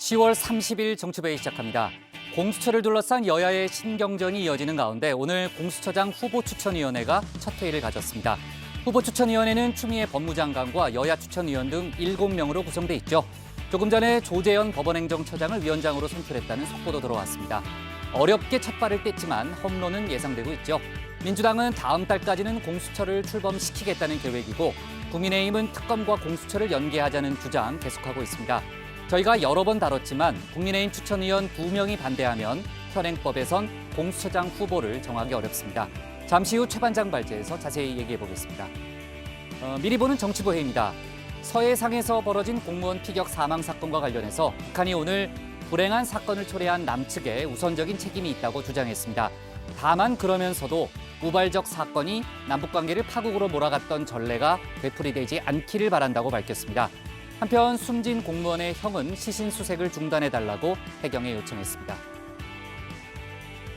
10월 30일 정치부회 시작합니다. 공수처를 둘러싼 여야의 신경전이 이어지는 가운데 오늘 공수처장 후보추천위원회가 첫 회의를 가졌습니다. 후보추천위원회는 추미애 법무장관과 여야 추천위원 등 7명으로 구성돼 있죠. 조금 전에 조재현 법원행정처장을 위원장으로 선출했다는 속보도 들어왔습니다. 어렵게 첫 발을 뗐지만 험론은 예상되고 있죠. 민주당은 다음 달까지는 공수처를 출범시키겠다는 계획이고 국민의힘은 특검과 공수처를 연계하자는 주장 계속하고 있습니다. 저희가 여러 번 다뤘지만 국민의힘 추천위원 2명이 반대하면 현행법에선 공수처장 후보를 정하기 어렵습니다. 잠시 후 최반장 발제에서 자세히 얘기해 보겠습니다. 미리 보는 정치부회입니다. 서해상에서 벌어진 공무원 피격 사망 사건과 관련해서 북한이 오늘 불행한 사건을 초래한 남측에 우선적인 책임이 있다고 주장했습니다. 다만 그러면서도 우발적 사건이 남북관계를 파국으로 몰아갔던 전례가 되풀이되지 않기를 바란다고 밝혔습니다. 한편 숨진 공무원의 형은 시신수색을 중단해달라고 해경에 요청했습니다.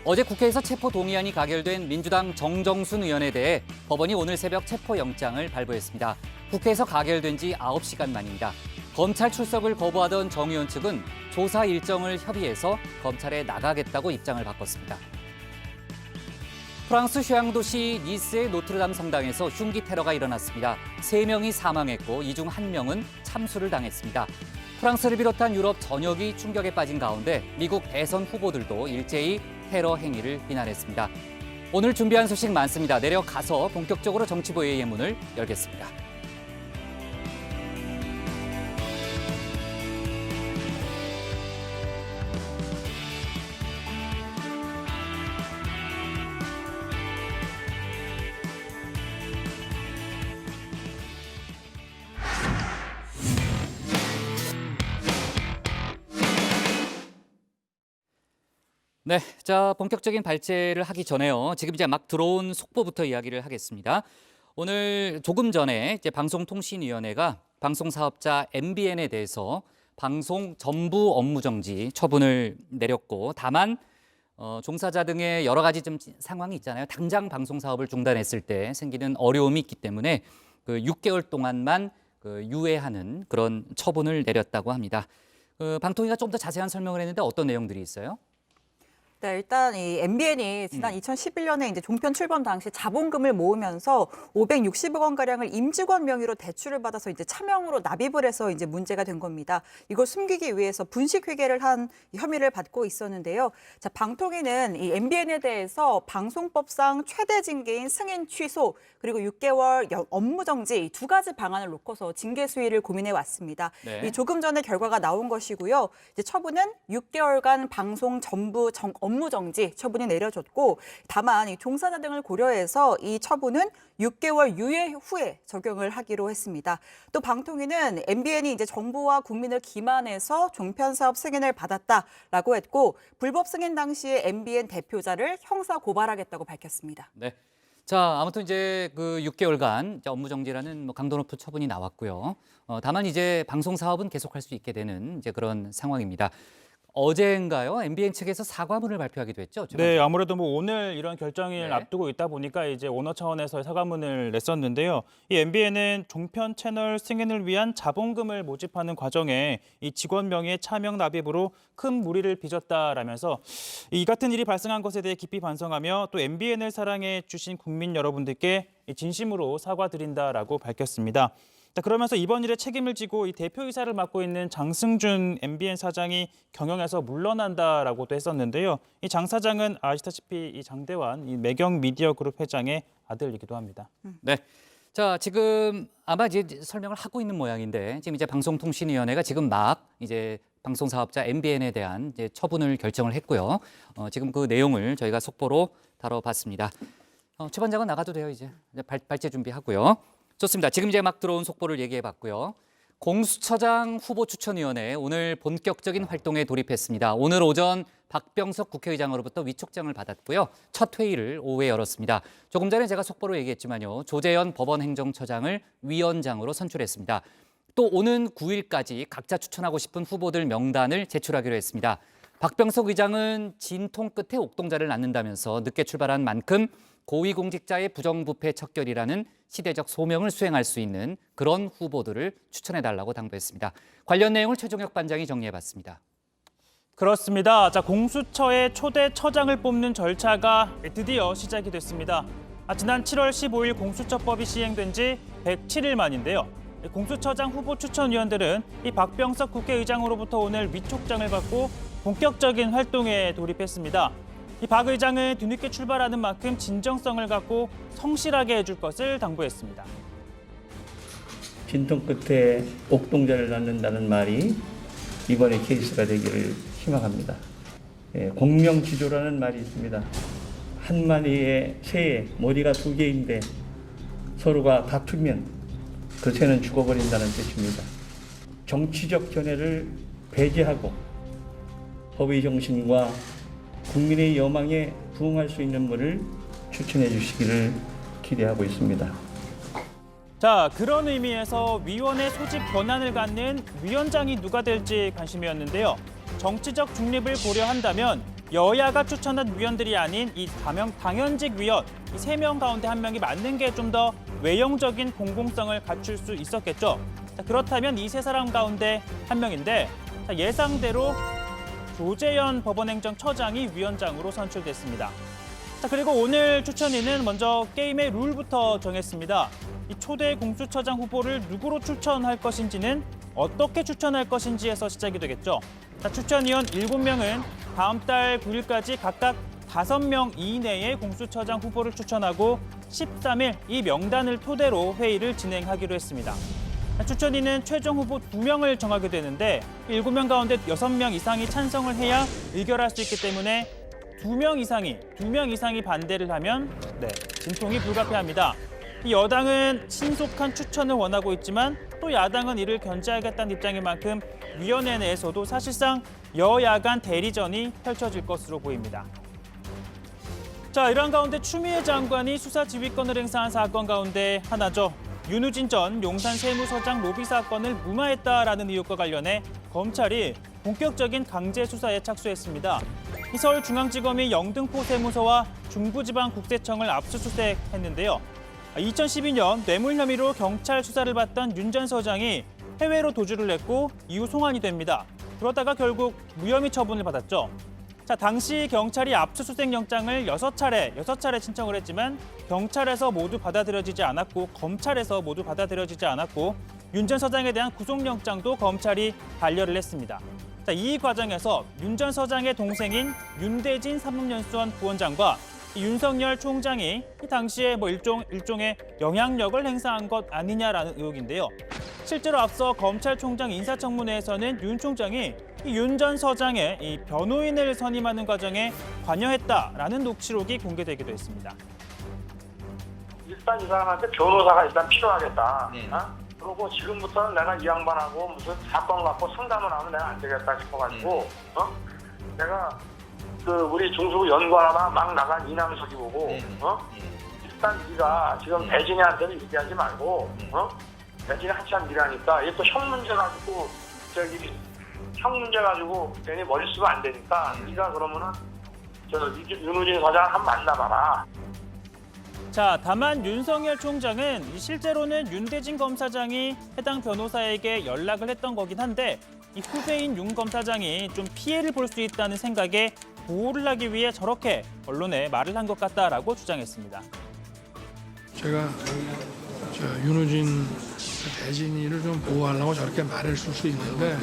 어제 국회에서 체포동의안이 가결된 민주당 정정순 의원에 대해 법원이 오늘 새벽 체포영장을 발부했습니다. 국회에서 가결된 지 9시간 만입니다. 검찰 출석을 거부하던 정 의원 측은 조사 일정을 협의해서 검찰에 나가겠다고 입장을 바꿨습니다. 프랑스 휴양도시 니스의 노트르담 성당에서 흉기 테러가 일어났습니다. 3명이 사망했고 이 중 1명은 참수를 당했습니다. 프랑스를 비롯한 유럽 전역이 충격에 빠진 가운데 미국 대선 후보들도 일제히 테러 행위를 비난했습니다. 오늘 준비한 소식 많습니다. 내려가서 본격적으로 정치부회의 문을 열겠습니다. 네, 자 본격적인 발제를 하기 전에요. 지금 이제 막 들어온 속보부터 이야기를 하겠습니다. 오늘 조금 전에 이제 방송통신위원회가 방송사업자 MBN에 대해서 방송 전부 업무 정지 처분을 내렸고, 다만 종사자 등의 여러 가지 좀 상황이 있잖아요. 당장 방송 사업을 중단했을 때 생기는 어려움이 있기 때문에 그 6개월 동안만 유예하는 그런 처분을 내렸다고 합니다. 방통위가 좀 더 자세한 설명을 했는데 어떤 내용들이 있어요? 네, 일단 이 MBN이 지난 2011년에 이제 종편 출범 당시 자본금을 모으면서 560억 원 가량을 임직원 명의로 대출을 받아서 이제 차명으로 납입을 해서 이제 문제가 된 겁니다. 이걸 숨기기 위해서 분식 회계를 한 혐의를 받고 있었는데요. 자, 방통위는 이 MBN에 대해서 방송법상 최대 징계인 승인 취소 그리고 6개월 업무 정지 두 가지 방안을 놓고서 징계 수위를 고민해 왔습니다. 네. 이 조금 전에 결과가 나온 것이고요. 이제 처분은 6개월간 방송 전부 업무 정지 처분이 내려졌고, 다만 이 종사자 등을 고려해서 이 처분은 6개월 유예 후에 적용을 하기로 했습니다. 또 방통위는 MBN이 이제 정부와 국민을 기만해서 종편 사업 승인을 받았다라고 했고, 불법 승인 당시에 MBN 대표자를 형사 고발하겠다고 밝혔습니다. 네. 자, 아무튼 이제 그 6개월간 업무 정지라는 강도 높은 처분이 나왔고요. 다만 이제 방송 사업은 계속할 수 있게 되는 이제 그런 상황입니다. 어제인가요? MBN 측에서 사과문을 발표하기도 했죠? 네, 아무래도 오늘 이런 결정을 네. 앞두고 있다 보니까 이제 오너 차원에서 사과문을 냈었는데요. 이 MBN은 종편 채널 승인을 위한 자본금을 모집하는 과정에 이 직원 명의의 차명 납입으로 큰 무리를 빚었다라면서 이 같은 일이 발생한 것에 대해 깊이 반성하며 또 MBN을 사랑해 주신 국민 여러분들께 진심으로 사과드린다라고 밝혔습니다. 그러면서 이번 일에 책임을 지고 이 대표이사를 맡고 있는 장승준 MBN 사장이 경영에서 물러난다라고도 했었는데요. 이 장 사장은 아시다시피 이 장대환 이 매경 미디어 그룹 회장의 아들이기도 합니다. 네. 자, 지금 아마 이제 설명을 하고 있는 모양인데 지금 이제 방송통신위원회가 지금 막 이제 방송사업자 MBN에 대한 이제 처분을 결정을 했고요. 지금 그 내용을 저희가 속보로 다뤄봤습니다. 최 반장은 나가도 돼요, 이제 발제 준비하고요. 좋습니다. 지금 이제 막 들어온 속보를 얘기해봤고요. 공수처장 후보추천위원회 오늘 본격적인 활동에 돌입했습니다. 오늘 오전 박병석 국회의장으로부터 위촉장을 받았고요. 첫 회의를 오후에 열었습니다. 조금 전에 제가 속보로 얘기했지만요. 조재현 법원행정처장을 위원장으로 선출했습니다. 또 오는 9일까지 각자 추천하고 싶은 후보들 명단을 제출하기로 했습니다. 박병석 의장은 진통 끝에 옥동자를 낳는다면서 늦게 출발한 만큼 고위공직자의 부정부패 척결이라는 시대적 소명을 수행할 수 있는 그런 후보들을 추천해달라고 당부했습니다. 관련 내용을 최종혁 반장이 정리해봤습니다. 그렇습니다. 자, 공수처의 초대 처장을 뽑는 절차가 드디어 시작이 됐습니다. 지난 7월 15일 공수처법이 시행된 지 107일 만인데요. 공수처장 후보 추천위원들은 이 박병석 국회의장으로부터 오늘 위촉장을 받고 본격적인 활동에 돌입했습니다. 이 박 의장은 뒤늦게 출발하는 만큼 진정성을 갖고 성실하게 해줄 것을 당부했습니다. 진통 끝에 옥동자를 낳는다는 말이 이번의 케이스가 되기를 희망합니다. 공명지조라는 말이 있습니다. 한 마리의 새에 머리가 두 개인데 서로가 다투면 그 새는 죽어버린다는 뜻입니다. 정치적 견해를 배제하고 법의 정신과 국민의 여망에 부응할 수 있는 분을 추천해 주시기를 기대하고 있습니다. 자, 그런 의미에서 위원회 소집 권한을 갖는 위원장이 누가 될지 관심이었는데요. 정치적 중립을 고려한다면 여야가 추천한 위원들이 아닌 이 당연직 위원, 이 3명 가운데 1명이 맞는 게 좀 더 외형적인 공공성을 갖출 수 있었겠죠. 자, 그렇다면 이 3사람 가운데 1명인데 예상대로 조재현 법원행정처장이 위원장으로 선출됐습니다. 자, 그리고 오늘 추천위는 먼저 게임의 룰부터 정했습니다. 이 초대 공수처장 후보를 누구로 추천할 것인지는 어떻게 추천할 것인지에서 시작이 되겠죠. 자, 추천위원 7명은 다음 달 9일까지 각각 5명 이내의 공수처장 후보를 추천하고 13일 이 명단을 토대로 회의를 진행하기로 했습니다. 추천위는 최종 후보 2명을 정하게 되는데 7명 가운데 6명 이상이 찬성을 해야 의결할 수 있기 때문에 2명 이상이 반대를 하면 진통이 불가피합니다. 이 여당은 신속한 추천을 원하고 있지만 또 야당은 이를 견제하겠다는 입장인 만큼 위원회 내에서도 사실상 여야 간 대리전이 펼쳐질 것으로 보입니다. 자, 이러한 가운데 추미애 장관이 수사 지휘권을 행사한 사건 가운데 하나죠. 윤우진 전 용산 세무서장 로비 사건을 무마했다라는 의혹과 관련해 검찰이 본격적인 강제 수사에 착수했습니다. 서울중앙지검이 영등포 세무서와 중부지방국세청을 압수수색했는데요. 2012년 뇌물 혐의로 경찰 수사를 받던 윤 전 서장이 해외로 도주를 했고 이후 송환이 됩니다. 그러다가 결국 무혐의 처분을 받았죠. 자, 당시 경찰이 압수수색 영장을 6차례 신청을 했지만 경찰에서 모두 받아들여지지 않았고 검찰에서 모두 받아들여지지 않았고 윤 전 서장에 대한 구속영장도 검찰이 반려를 했습니다. 자, 이 과정에서 윤 전 서장의 동생인 윤대진 사법연수원 부원장과 윤석열 총장이 이 당시에 일종의 영향력을 행사한 것 아니냐라는 의혹인데요. 실제로 앞서 검찰총장 인사청문회에서는 윤 총장이 윤 전 서장의 이 변호인을 선임하는 과정에 관여했다라는 녹취록이 공개되기도 했습니다. 일단 이 사람한테 변호사가 일단 필요하겠다. 그리고 지금부터는 내가 이 양반하고 무슨 사건 갖고 상담을 하면 내가 안 되겠다 싶어가지고 내가 우리 중수부 연구하다가 막 나간 이남석이 보고 일단 네가 지금 대진이한테는 얘기하지 말고 대진이 한참 일하니까 이게 또 형 문제 가지고 형 문제 가지고 괜히 머리 쓰면 안 되니까 네가 그러면은 윤우진 서장 한번 만나봐라. 자, 다만 윤석열 총장은 실제로는 윤대진 검사장이 해당 변호사에게 연락을 했던 거긴 한데 이 후배인 윤 검사장이 좀 피해를 볼 수 있다는 생각에 보호를 하기 위해 저렇게 언론에 말을 한 것 같다라고 주장했습니다. 제가 윤우진 대진이를 좀 보호하려고 저렇게 말을 쓸 수 있는데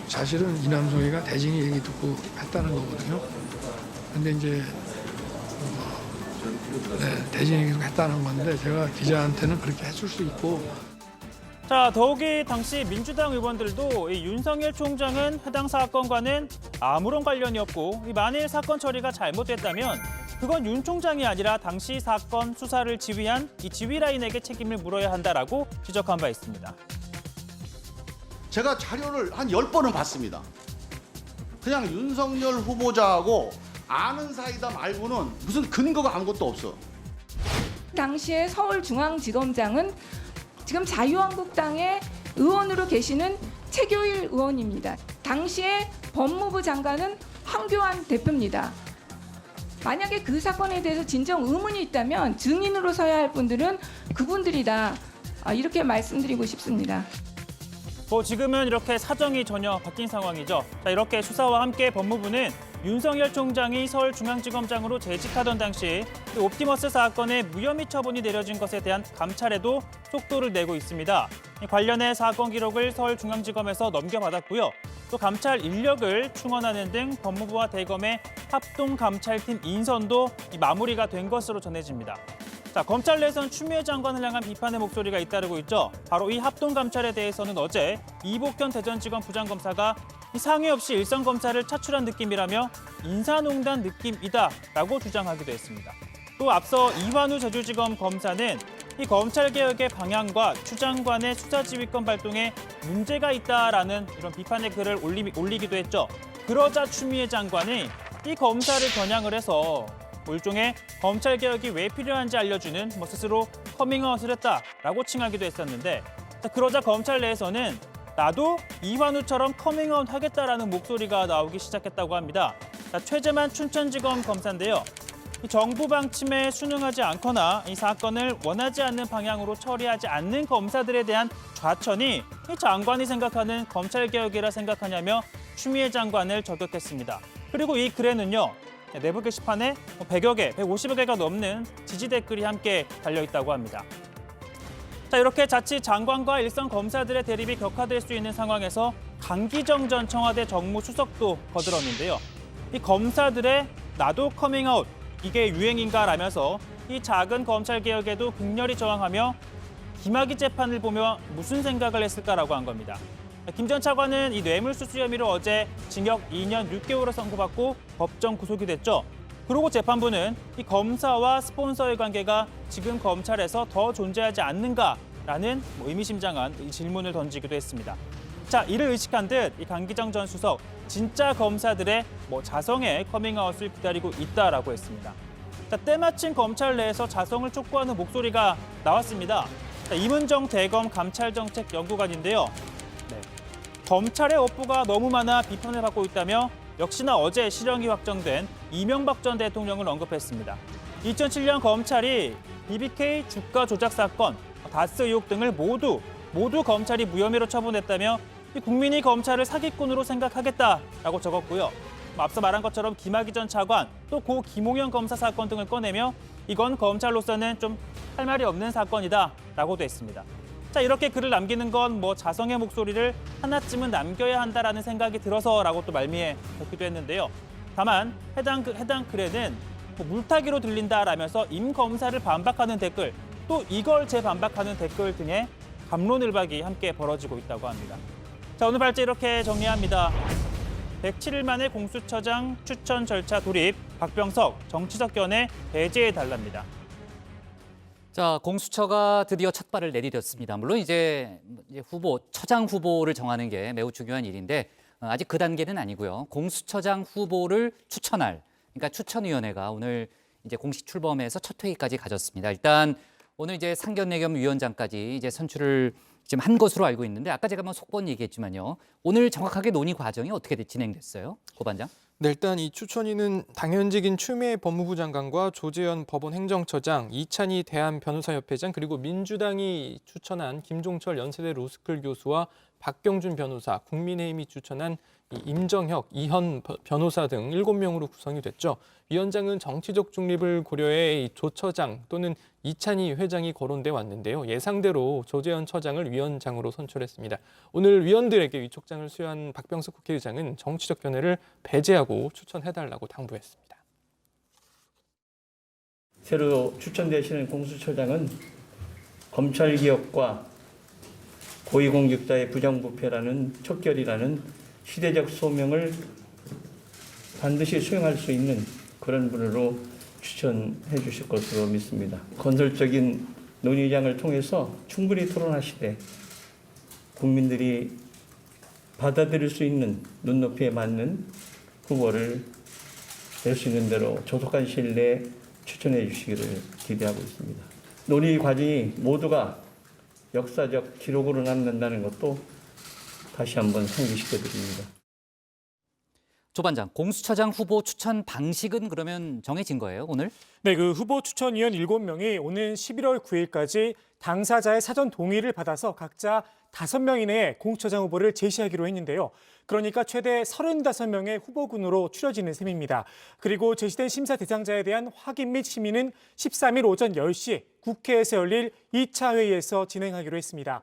사실은 이남성이가 대진이 얘기 듣고 했다는 거거든요. 근데 이제 대진이 얘기 듣고 했다는 건데 제가 기자한테는 그렇게 했을 수 있고. 자, 더욱이 당시 민주당 의원들도 이 윤석열 총장은 해당 사건과는 아무런 관련이 없고 만일 사건 처리가 잘못됐다면 그건 윤 총장이 아니라 당시 사건 수사를 지휘한 이 지휘라인에게 책임을 물어야 한다라고 지적한 바 있습니다. 제가 자료를 한 10번은 봤습니다. 그냥 윤석열 후보자하고 아는 사이다 말고는 무슨 근거가 아무것도 없어. 당시에 서울중앙지검장은 지금 자유한국당의 의원으로 계시는 최교일 의원입니다. 당시에 법무부 장관은 황교안 대표입니다. 만약에 그 사건에 대해서 진정 의문이 있다면 증인으로 서야 할 분들은 그분들이다. 이렇게 말씀드리고 싶습니다. 지금은 이렇게 사정이 전혀 바뀐 상황이죠. 자, 이렇게 수사와 함께 법무부는 윤석열 총장이 서울중앙지검장으로 재직하던 당시 옵티머스 사건의 무혐의 처분이 내려진 것에 대한 감찰에도 속도를 내고 있습니다. 관련해 사건 기록을 서울중앙지검에서 넘겨받았고요. 또 감찰 인력을 충원하는 등 법무부와 대검의 합동감찰팀 인선도 마무리가 된 것으로 전해집니다. 자, 검찰 내에선 추미애 장관을 향한 비판의 목소리가 잇따르고 있죠. 바로 이 합동감찰에 대해서는 어제 이복현 대전지검 부장검사가 상의 없이 일선 검사를 차출한 느낌이라며 인사농단 느낌이다라고 주장하기도 했습니다. 또 앞서 이환우 제주지검 검사는 이 검찰개혁의 방향과 추 장관의 수사지휘권 발동에 문제가 있다라는 이런 비판의 글을 올리기도 했죠. 그러자 추미애 장관이 이 검사를 겨냥을 해서 일종의 검찰개혁이 왜 필요한지 알려주는 스스로 커밍아웃을 했다라고 칭하기도 했었는데, 그러자 검찰 내에서는 나도 이환우처럼 커밍아웃 하겠다라는 목소리가 나오기 시작했다고 합니다. 최재만 춘천지검 검사인데요. 이 정부 방침에 순응하지 않거나 이 사건을 원하지 않는 방향으로 처리하지 않는 검사들에 대한 좌천이 이 장관이 생각하는 검찰개혁이라 생각하냐며 추미애 장관을 저격했습니다. 그리고 이 글에는요. 내부 게시판에 100여 개, 150여 개가 넘는 지지 댓글이 함께 달려있다고 합니다. 자, 이렇게 자칫 장관과 일선 검사들의 대립이 격화될 수 있는 상황에서 강기정 전 청와대 정무수석도 거들었는데요. 이 검사들의 나도 커밍아웃, 이게 유행인가라면서 이 작은 검찰개혁에도 극렬히 저항하며 김학의 재판을 보며 무슨 생각을 했을까라고 한 겁니다. 김 전 차관은 이 뇌물수수 혐의로 어제 징역 2년 6개월을 선고받고 법정 구속이 됐죠. 그리고 재판부는 이 검사와 스폰서의 관계가 지금 검찰에서 더 존재하지 않는가라는 의미심장한 질문을 던지기도 했습니다. 자, 이를 의식한 듯 이 강기정 전 수석 진짜 검사들의 자성의 커밍아웃을 기다리고 있다라고 했습니다. 자, 때마침 검찰 내에서 자성을 촉구하는 목소리가 나왔습니다. 자, 임은정 대검 감찰정책연구관인데요. 검찰의 업보가 너무 많아 비판을 받고 있다며 역시나 어제 실형이 확정된 이명박 전 대통령을 언급했습니다. 2007년 검찰이 BBK 주가 조작 사건, 다스 의혹 등을 모두 검찰이 무혐의로 처분했다며 국민이 검찰을 사기꾼으로 생각하겠다라고 적었고요. 앞서 말한 것처럼 김학의 전 차관, 또 고 김홍현 검사 사건 등을 꺼내며 이건 검찰로서는 좀 할 말이 없는 사건이다라고도 했습니다. 자, 이렇게 글을 남기는 건 자성의 목소리를 하나쯤은 남겨야 한다라는 생각이 들어서라고 또 말미에 적기도 했는데요. 다만 해당 글에는 물타기로 들린다라면서 임 검사를 반박하는 댓글, 또 이걸 재반박하는 댓글 등의 갑론을박이 함께 벌어지고 있다고 합니다. 자, 오늘 발제 이렇게 정리합니다. 107일 만에 공수처장 추천 절차 돌입, 박병석 정치적 견해 배제해 달랍니다. 자, 공수처가 드디어 첫 발을 내디뎠습니다. 물론 이제 처장 후보를 정하는 게 매우 중요한 일인데 아직 그 단계는 아니고요. 공수처장 후보를 추천할, 그러니까 추천위원회가 오늘 이제 공식 출범해서 첫 회의까지 가졌습니다. 일단 오늘 이제 상견례 겸 위원장까지 이제 선출을 지금 한 것으로 알고 있는데 아까 제가 속번 얘기했지만요. 오늘 정확하게 논의 과정이 어떻게 진행됐어요, 고 반장? 네, 일단 이 추천위는 당현직인 추미애 법무부 장관과 조재현 법원 행정처장, 이찬희 대한변호사협회장, 그리고 민주당이 추천한 김종철 연세대 로스쿨 교수와 박경준 변호사, 국민의힘이 추천한 임정혁, 이현 변호사 등 7명으로 구성이 됐죠. 위원장은 정치적 중립을 고려해 이 조 처장 또는 이찬희 회장이 거론돼 왔는데요. 예상대로 조재현 처장을 위원장으로 선출했습니다. 오늘 위원들에게 위촉장을 수여한 박병석 국회의장은 정치적 견해를 배제하고 추천해달라고 당부했습니다. 새로 추천되시는 공수처장은 검찰개혁과 고위공직자의 부정부패라는 척결이라는 시대적 소명을 반드시 수행할 수 있는 그런 분으로 추천해 주실 것으로 믿습니다. 건설적인 논의장을 통해서 충분히 토론하시되 국민들이 받아들일 수 있는 눈높이에 맞는 후보를 낼 수 있는 대로 조속한 시일 내에 추천해 주시기를 기대하고 있습니다. 논의 과정이 모두가 역사적 기록으로 남는다는 것도 다시 한번 상기시켜 드립니다. 조 반장, 공수처장 후보 추천 방식은 그러면 정해진 거예요, 오늘? 네, 그 후보 추천위원 7명이 오는 11월 9일까지 당사자의 사전 동의를 받아서 각자 5명 이내에 공수처장 후보를 제시하기로 했는데요. 그러니까 최대 35명의 후보군으로 추려지는 셈입니다. 그리고 제시된 심사 대상자에 대한 확인 및 심의는 13일 오전 10시 국회에서 열릴 2차 회의에서 진행하기로 했습니다.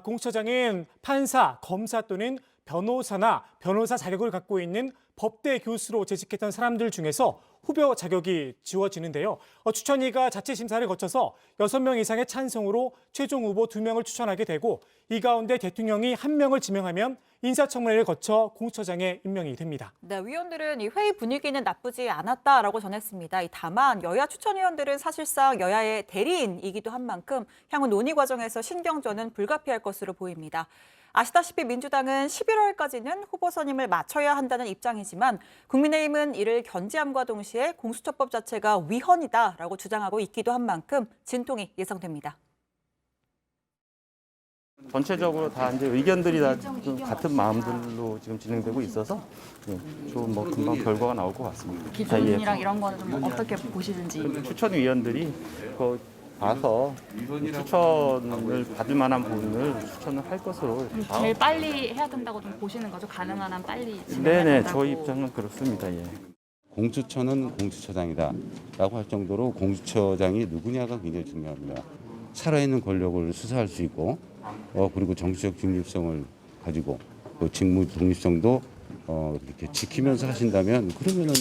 공수처장은 판사, 검사 또는 변호사나 변호사 자격을 갖고 있는 법대 교수로 재직했던 사람들 중에서 후보 자격이 지워지는데요. 추천위가 자체 심사를 거쳐서 6명 이상의 찬성으로 최종 후보 2명을 추천하게 되고 이 가운데 대통령이 1명을 지명하면 인사청문회를 거쳐 공수처장에 임명이 됩니다. 네, 위원들은 이 회의 분위기는 나쁘지 않았다라고 전했습니다. 다만 여야 추천위원들은 사실상 여야의 대리인이기도 한 만큼 향후 논의 과정에서 신경전은 불가피할 것으로 보입니다. 아시다시피 민주당은 11월까지는 후보 선임을 마쳐야 한다는 입장이지만 국민의힘은 이를 견지함과 동시에 공수처법 자체가 위헌이다라고 주장하고 있기도 한 만큼 진통이 예상됩니다. 전체적으로 다 이제 의견들이 다 같은 마음들로 지금 진행되고 있어서 좀 뭐 금방 결과가 나올 것 같습니다. 기준이랑 이런 거는 좀 어떻게 보시는지. 추천위원들이 봐서 추천을 받을 만한 부분을 추천을 할 것으로. 제일 빨리 해야 된다고 좀 보시는 거죠? 가능한 한 빨리 진행해야 네네, 된다고. 저희 입장은 그렇습니다. 예. 공수처는 공수처장이다라고 할 정도로 공수처장이 누구냐가 굉장히 중요합니다. 살아있는 권력을 수사할 수 있고 그리고 정치적 중립성을 가지고 직무 독립성도 이렇게 지키면서 하신다면 그러면은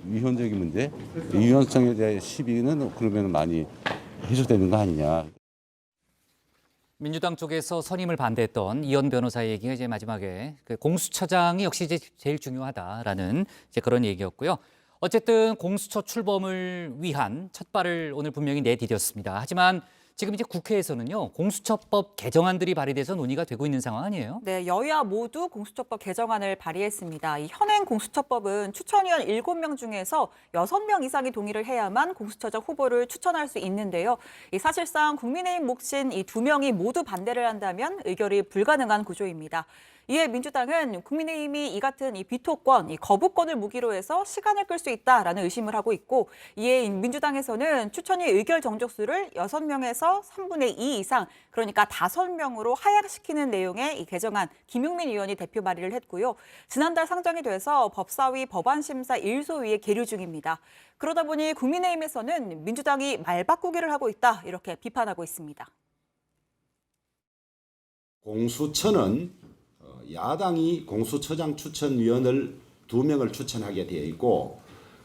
위헌적인 문제, 위헌성에 대한 시비는 그러면 많이 해소되는 거 아니냐. 민주당 쪽에서 선임을 반대했던 이현 변호사의 얘기가 이제 마지막에 공수처장이 역시 이제 제일 중요하다라는 이제 그런 얘기였고요. 어쨌든 공수처 출범을 위한 첫 발을 오늘 분명히 내디뎠습니다. 하지만 지금 이제 국회에서는요, 공수처법 개정안들이 발의돼서 논의가 되고 있는 상황 아니에요? 네, 여야 모두 공수처법 개정안을 발의했습니다. 이 현행 공수처법은 추천위원 7명 중에서 6명 이상이 동의를 해야만 공수처장 후보를 추천할 수 있는데요. 이 사실상 국민의힘 몫인 이 2명이 모두 반대를 한다면 의결이 불가능한 구조입니다. 이에 민주당은 국민의힘이 이 같은 이 비토권, 이 거부권을 무기로 해서 시간을 끌 수 있다라는 의심을 하고 있고, 이에 민주당에서는 추천위 의결 정족수를 6명에서 3분의 2 이상, 그러니까 5명으로 하향시키는 내용의 이 개정안 김용민 의원이 대표 발의를 했고요. 지난달 상정이 돼서 법사위 법안심사 1소위에 계류 중입니다. 그러다 보니 국민의힘에서는 민주당이 말바꾸기를 하고 있다, 이렇게 비판하고 있습니다. 공수처는 야당이 공수처장 추천위원을 2명을 추천하게 되어 있고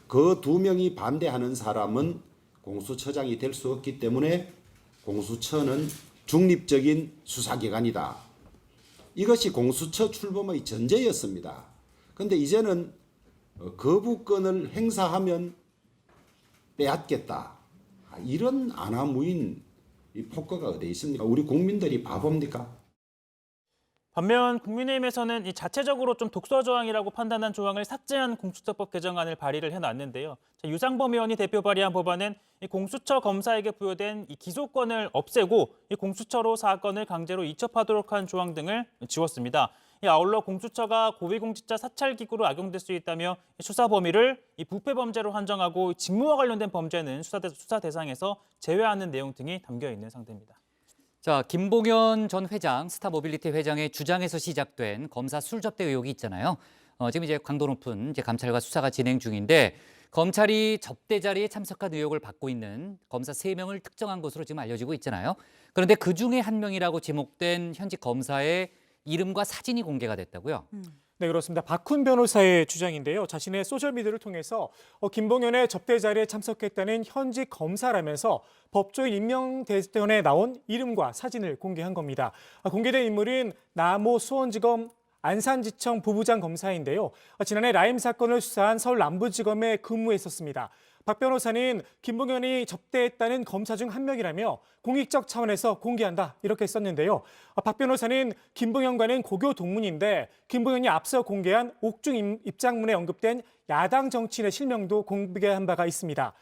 그 2명이 반대하는 사람은 공수처장이 될 수 없기 때문에 공수처는 중립적인 수사기관이다. 이것이 공수처 출범의 전제였습니다. 그런데 이제는 거부권을 행사하면 빼앗겠다. 이런 아나무인 폭거가 어디 있습니까? 우리 국민들이 바보입니까? 반면 국민의힘에서는 이 자체적으로 좀 독소 조항이라고 판단한 조항을 삭제한 공수처법 개정안을 발의를 해놨는데요. 유상범 의원이 대표 발의한 법안은 이 공수처 검사에게 부여된 이 기소권을 없애고 이 공수처로 사건을 강제로 이첩하도록 한 조항 등을 지웠습니다. 아울러 공수처가 고위공직자 사찰기구로 악용될 수 있다며 수사 범위를 이 부패 범죄로 한정하고 직무와 관련된 범죄는 수사 대상에서 제외하는 내용 등이 담겨 있는 상태입니다. 자, 김봉현 전 회장, 스타모빌리티 회장의 주장에서 시작된 검사 술 접대 의혹이 있잖아요. 지금 이제 강도 높은 이제 감찰과 수사가 진행 중인데 검찰이 접대 자리에 참석한 의혹을 받고 있는 검사 3명을 특정한 것으로 지금 알려지고 있잖아요. 그런데 그 중에 한 명이라고 지목된 현직 검사의 이름과 사진이 공개가 됐다고요? 네, 그렇습니다. 박훈 변호사의 주장인데요. 자신의 소셜미디어를 통해서 김봉현의 접대 자리에 참석했다는 현직 검사라면서 법조인 임명대전에 나온 이름과 사진을 공개한 겁니다. 공개된 인물은 남호 수원지검 안산지청 부부장 검사인데요. 지난해 라임 사건을 수사한 서울 남부지검에 근무했었습니다. 박 변호사는 김봉현이 접대했다는 검사 중 한 명이라며 공익적 차원에서 공개한다, 이렇게 썼는데요. 박 변호사는 김봉현과는 고교 동문인데 김봉현이 앞서 공개한 옥중 입장문에 언급된 야당 정치인의 실명도 공개한 바가 있습니다.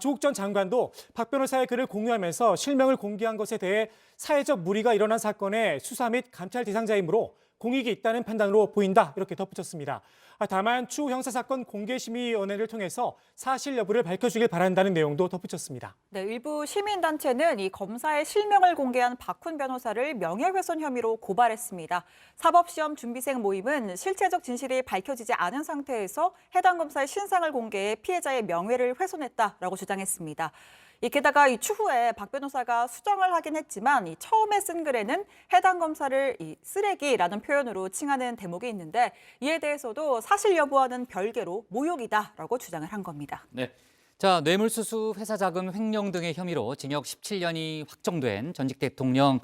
조국 전 장관도 박 변호사의 글을 공유하면서 실명을 공개한 것에 대해 사회적 물의가 일어난 사건의 수사 및 감찰 대상자이므로 공익이 있다는 판단으로 보인다 이렇게 덧붙였습니다. 다만 추후 형사사건 공개심의위원회를 통해서 사실 여부를 밝혀주길 바란다는 내용도 덧붙였습니다. 네, 일부 시민단체는 이 검사의 실명을 공개한 박훈 변호사를 명예훼손 혐의로 고발했습니다. 사법시험 준비생 모임은 실체적 진실이 밝혀지지 않은 상태에서 해당 검사의 신상을 공개해 피해자의 명예를 훼손했다라고 주장했습니다. 게다가 이 추후에 박 변호사가 수정을 하긴 했지만 처음에 쓴 글에는 해당 검사를 쓰레기라는 표현으로 칭하는 대목이 있는데 이에 대해서도 사실 여부와는 별개로 모욕이다라고 주장을 한 겁니다. 네. 자, 뇌물수수, 회사자금 횡령 등의 혐의로 징역 17년이 확정된 전직 대통령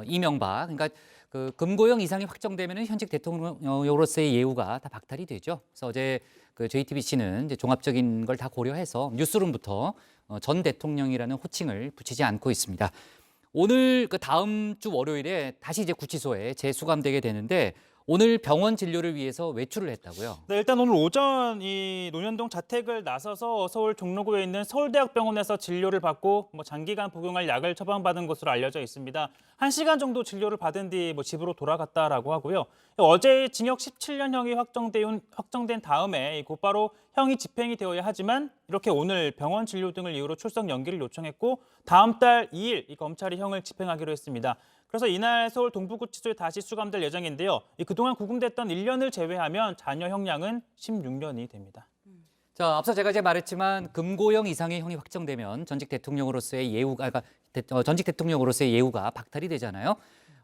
이명박. 그러니까 그 금고형 이상이 확정되면 현직 대통령으로서의 예우가 다 박탈이 되죠. 그래서 어제 그 JTBC는 이제 종합적인 걸 다 고려해서 뉴스룸부터 전 대통령이라는 호칭을 붙이지 않고 있습니다. 오늘 그 다음 주 월요일에 다시 이제 구치소에 재수감되게 되는데 오늘 병원 진료를 위해서 외출을 했다고요? 네, 일단 오늘 오전 이 논현동 자택을 나서서 서울 종로구에 있는 서울대학병원에서 진료를 받고 장기간 복용할 약을 처방받은 것으로 알려져 있습니다. 1시간 정도 진료를 받은 뒤 집으로 돌아갔다라고 하고요. 어제 징역 17년형이 확정된 다음에 곧바로 형이 집행이 되어야 하지만 이렇게 오늘 병원 진료 등을 이유로 출석 연기를 요청했고 다음 달 2일 이 검찰이 형을 집행하기로 했습니다. 그래서 이날 서울 동부구치소에 다시 수감될 예정인데요. 그동안 구금됐던 1년을 제외하면 잔여 형량은 16년이 됩니다. 자, 앞서 제가 이제 말했지만 금고형 이상의 형이 확정되면 전직 대통령으로서의 예우가 박탈이 되잖아요.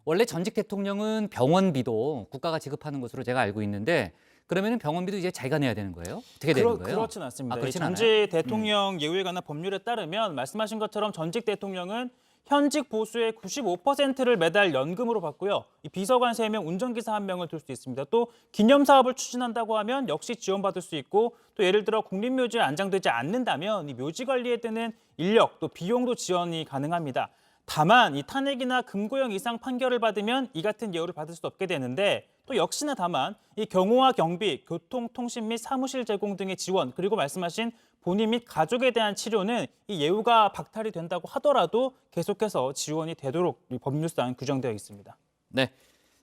원래 전직 대통령은 병원비도 국가가 지급하는 것으로 제가 알고 있는데 그러면 병원비도 이제 자기가 내야 되는 거예요? 어떻게 되는 거예요? 그렇지는 않습니다. 그렇진 전직 않아요? 대통령 예우에 관한 법률에 따르면 말씀하신 것처럼 전직 대통령은 현직 보수의 95%를 매달 연금으로 받고요. 이 비서관 3명, 운전기사 1명을 둘 수 있습니다. 또 기념사업을 추진한다고 하면 역시 지원받을 수 있고 또 예를 들어 국립묘지에 안장되지 않는다면 이 묘지 관리에 드는 인력, 또 비용도 지원이 가능합니다. 다만 이 탄핵이나 금고형 이상 판결을 받으면 이 같은 예우를 받을 수 없게 되는데 또 역시나 다만 이 경호와 경비, 교통, 통신 및 사무실 제공 등의 지원 그리고 말씀하신 본인 및 가족에 대한 치료는 이 예우가 박탈이 된다고 하더라도 계속해서 지원이 되도록 이 법률상 규정되어 있습니다. 네.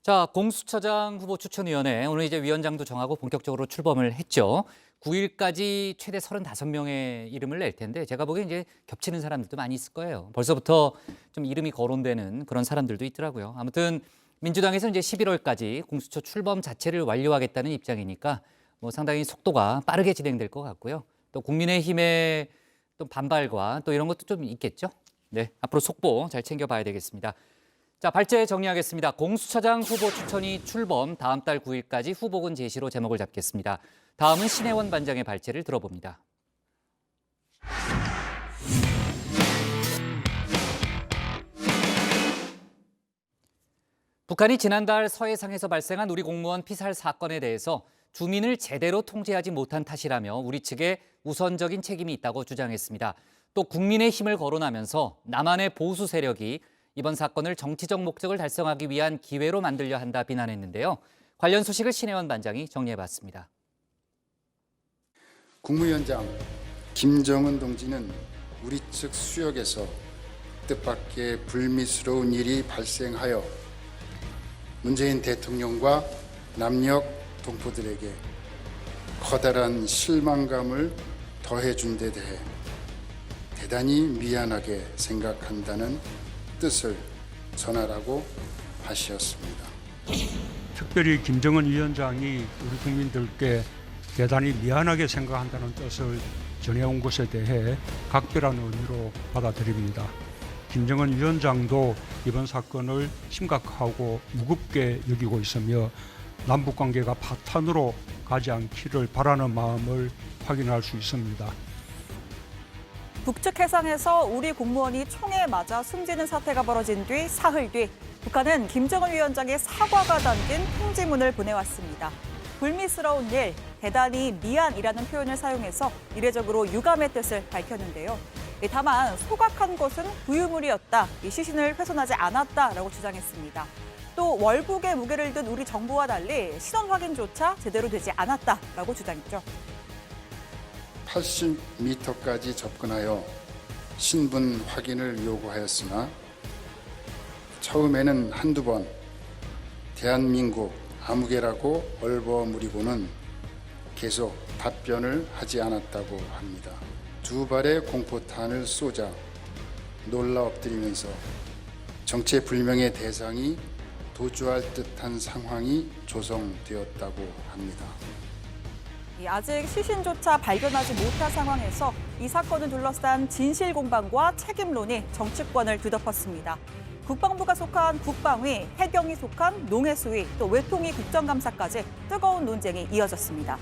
자, 공수처장 후보 추천위원회 오늘 이제 위원장도 정하고 본격적으로 출범을 했죠. 9일까지 최대 35명의 이름을 낼 텐데 제가 보기엔 이제 겹치는 사람들도 많이 있을 거예요. 벌써부터 좀 이름이 거론되는 그런 사람들도 있더라고요. 아무튼 민주당에서 이제 11월까지 공수처 출범 자체를 완료하겠다는 입장이니까 상당히 속도가 빠르게 진행될 것 같고요. 또 국민의힘의 또 반발과 또 이런 것도 좀 있겠죠. 네, 앞으로 속보 잘 챙겨봐야 되겠습니다. 자, 발제 정리하겠습니다. 공수처장 후보 추천이 출범 다음 달 9일까지 후보군 제시로 제목을 잡겠습니다. 다음은 신혜원 반장의 발제를 들어봅니다. 북한이 지난달 서해상에서 발생한 우리 공무원 피살 사건에 대해서 주민을 제대로 통제하지 못한 탓이라며 우리 측에 우선적인 책임이 있다고 주장했습니다. 또 국민의 힘을 거론하면서 남한의 보수 세력이 이번 사건을 정치적 목적을 달성하기 위한 기회로 만들려 한다 비난했는데요. 관련 소식을 신혜원 반장이 정리해봤습니다. 국무위원장 김정은 동지는 우리 측 수역에서 뜻밖의 불미스러운 일이 발생하여 문재인 대통령과 남녘 동포들에게 커다란 실망감을 더해준 데 대해 대단히 미안하게 생각한다는 뜻을 전하라고 하셨습니다. 특별히 김정은 위원장이 우리 국민들께 대단히 미안하게 생각한다는 뜻을 전해온 것에 대해 각별한 의미로 받아들입니다. 김정은 위원장도 이번 사건을 심각하고 무겁게 여기고 있으며 남북관계가 파탄으로 가지 않기를 바라는 마음을 확인할 수 있습니다. 북측 해상에서 우리 공무원이 총에 맞아 숨지는 사태가 벌어진 뒤 사흘 뒤 북한은 김정은 위원장의 사과가 담긴 통지문을 보내왔습니다. 불미스러운 일, 대단히 미안이라는 표현을 사용해서 이례적으로 유감의 뜻을 밝혔는데요. 다만 소각한 것은 부유물이었다, 시신을 훼손하지 않았다라고 주장했습니다. 또 월북의 무게를 든 우리 정부와 달리 신원 확인조차 제대로 되지 않았다라고 주장했죠. 80m까지 접근하여 신분 확인을 요구하였으나 처음에는 한두 번 대한민국 아무개라고 얼버무리고는 계속 답변을 하지 않았다고 합니다. 두 발의 공포탄을 쏘자 놀라 엎드리면서 정체불명의 대상이 도주할 듯한 상황이 조성되었다고 합니다. 아직 시신조차 발견하지 못한 상황에서 이 사건을 둘러싼 진실 공방과 책임론이 정치권을 뒤덮었습니다. 국방부가 속한 국방위, 해경이 속한 농해수위, 또 외통위 국정감사까지 뜨거운 논쟁이 이어졌습니다.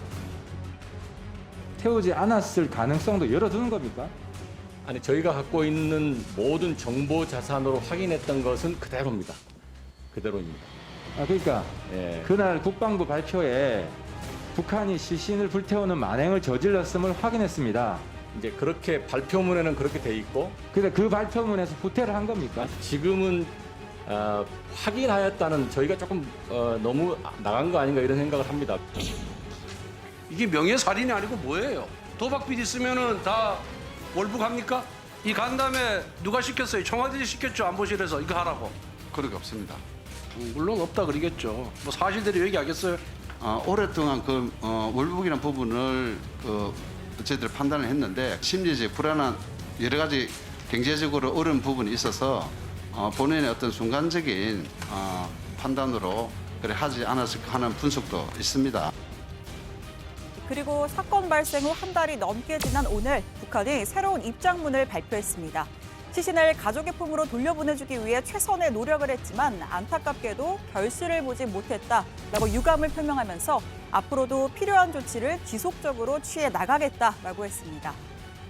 태우지 않았을 가능성도 열어두는 겁니까? 아니, 저희가 갖고 있는 모든 정보 자산으로 확인했던 것은 그대로입니다. 그대로입니다. 그러니까 그날 국방부 발표에 북한이 시신을 불태우는 만행을 저질렀음을 확인했습니다. 이제 그렇게 발표문에는 그렇게 돼 있고. 근데 그 발표문에서 후퇴를 한 겁니까? 지금은 확인하였다는 저희가 조금 너무 나간 거 아닌가 이런 생각을 합니다. 이게 명예살인이 아니고 뭐예요? 도박빚 있으면은 다 월북합니까? 이 간담회 누가 시켰어요? 청와대 시켰죠, 안보실에서 이거 하라고. 그런 게 없습니다. 물론 없다 그러겠죠. 뭐 사실대로 얘기하겠어요? 오랫동안 월북이라는 부분을 저희들 판단을 했는데 심리적 불안한 여러 가지 경제적으로 어려운 부분이 있어서 본인의 어떤 순간적인 판단으로 그래 하지 않았을까 하는 분석도 있습니다. 그리고 사건 발생 후 한 달이 넘게 지난 오늘 북한이 새로운 입장문을 발표했습니다. 시신을 가족의 품으로 돌려보내주기 위해 최선의 노력을 했지만 안타깝게도 결실을 보지 못했다라고 유감을 표명하면서 앞으로도 필요한 조치를 지속적으로 취해 나가겠다라고 했습니다.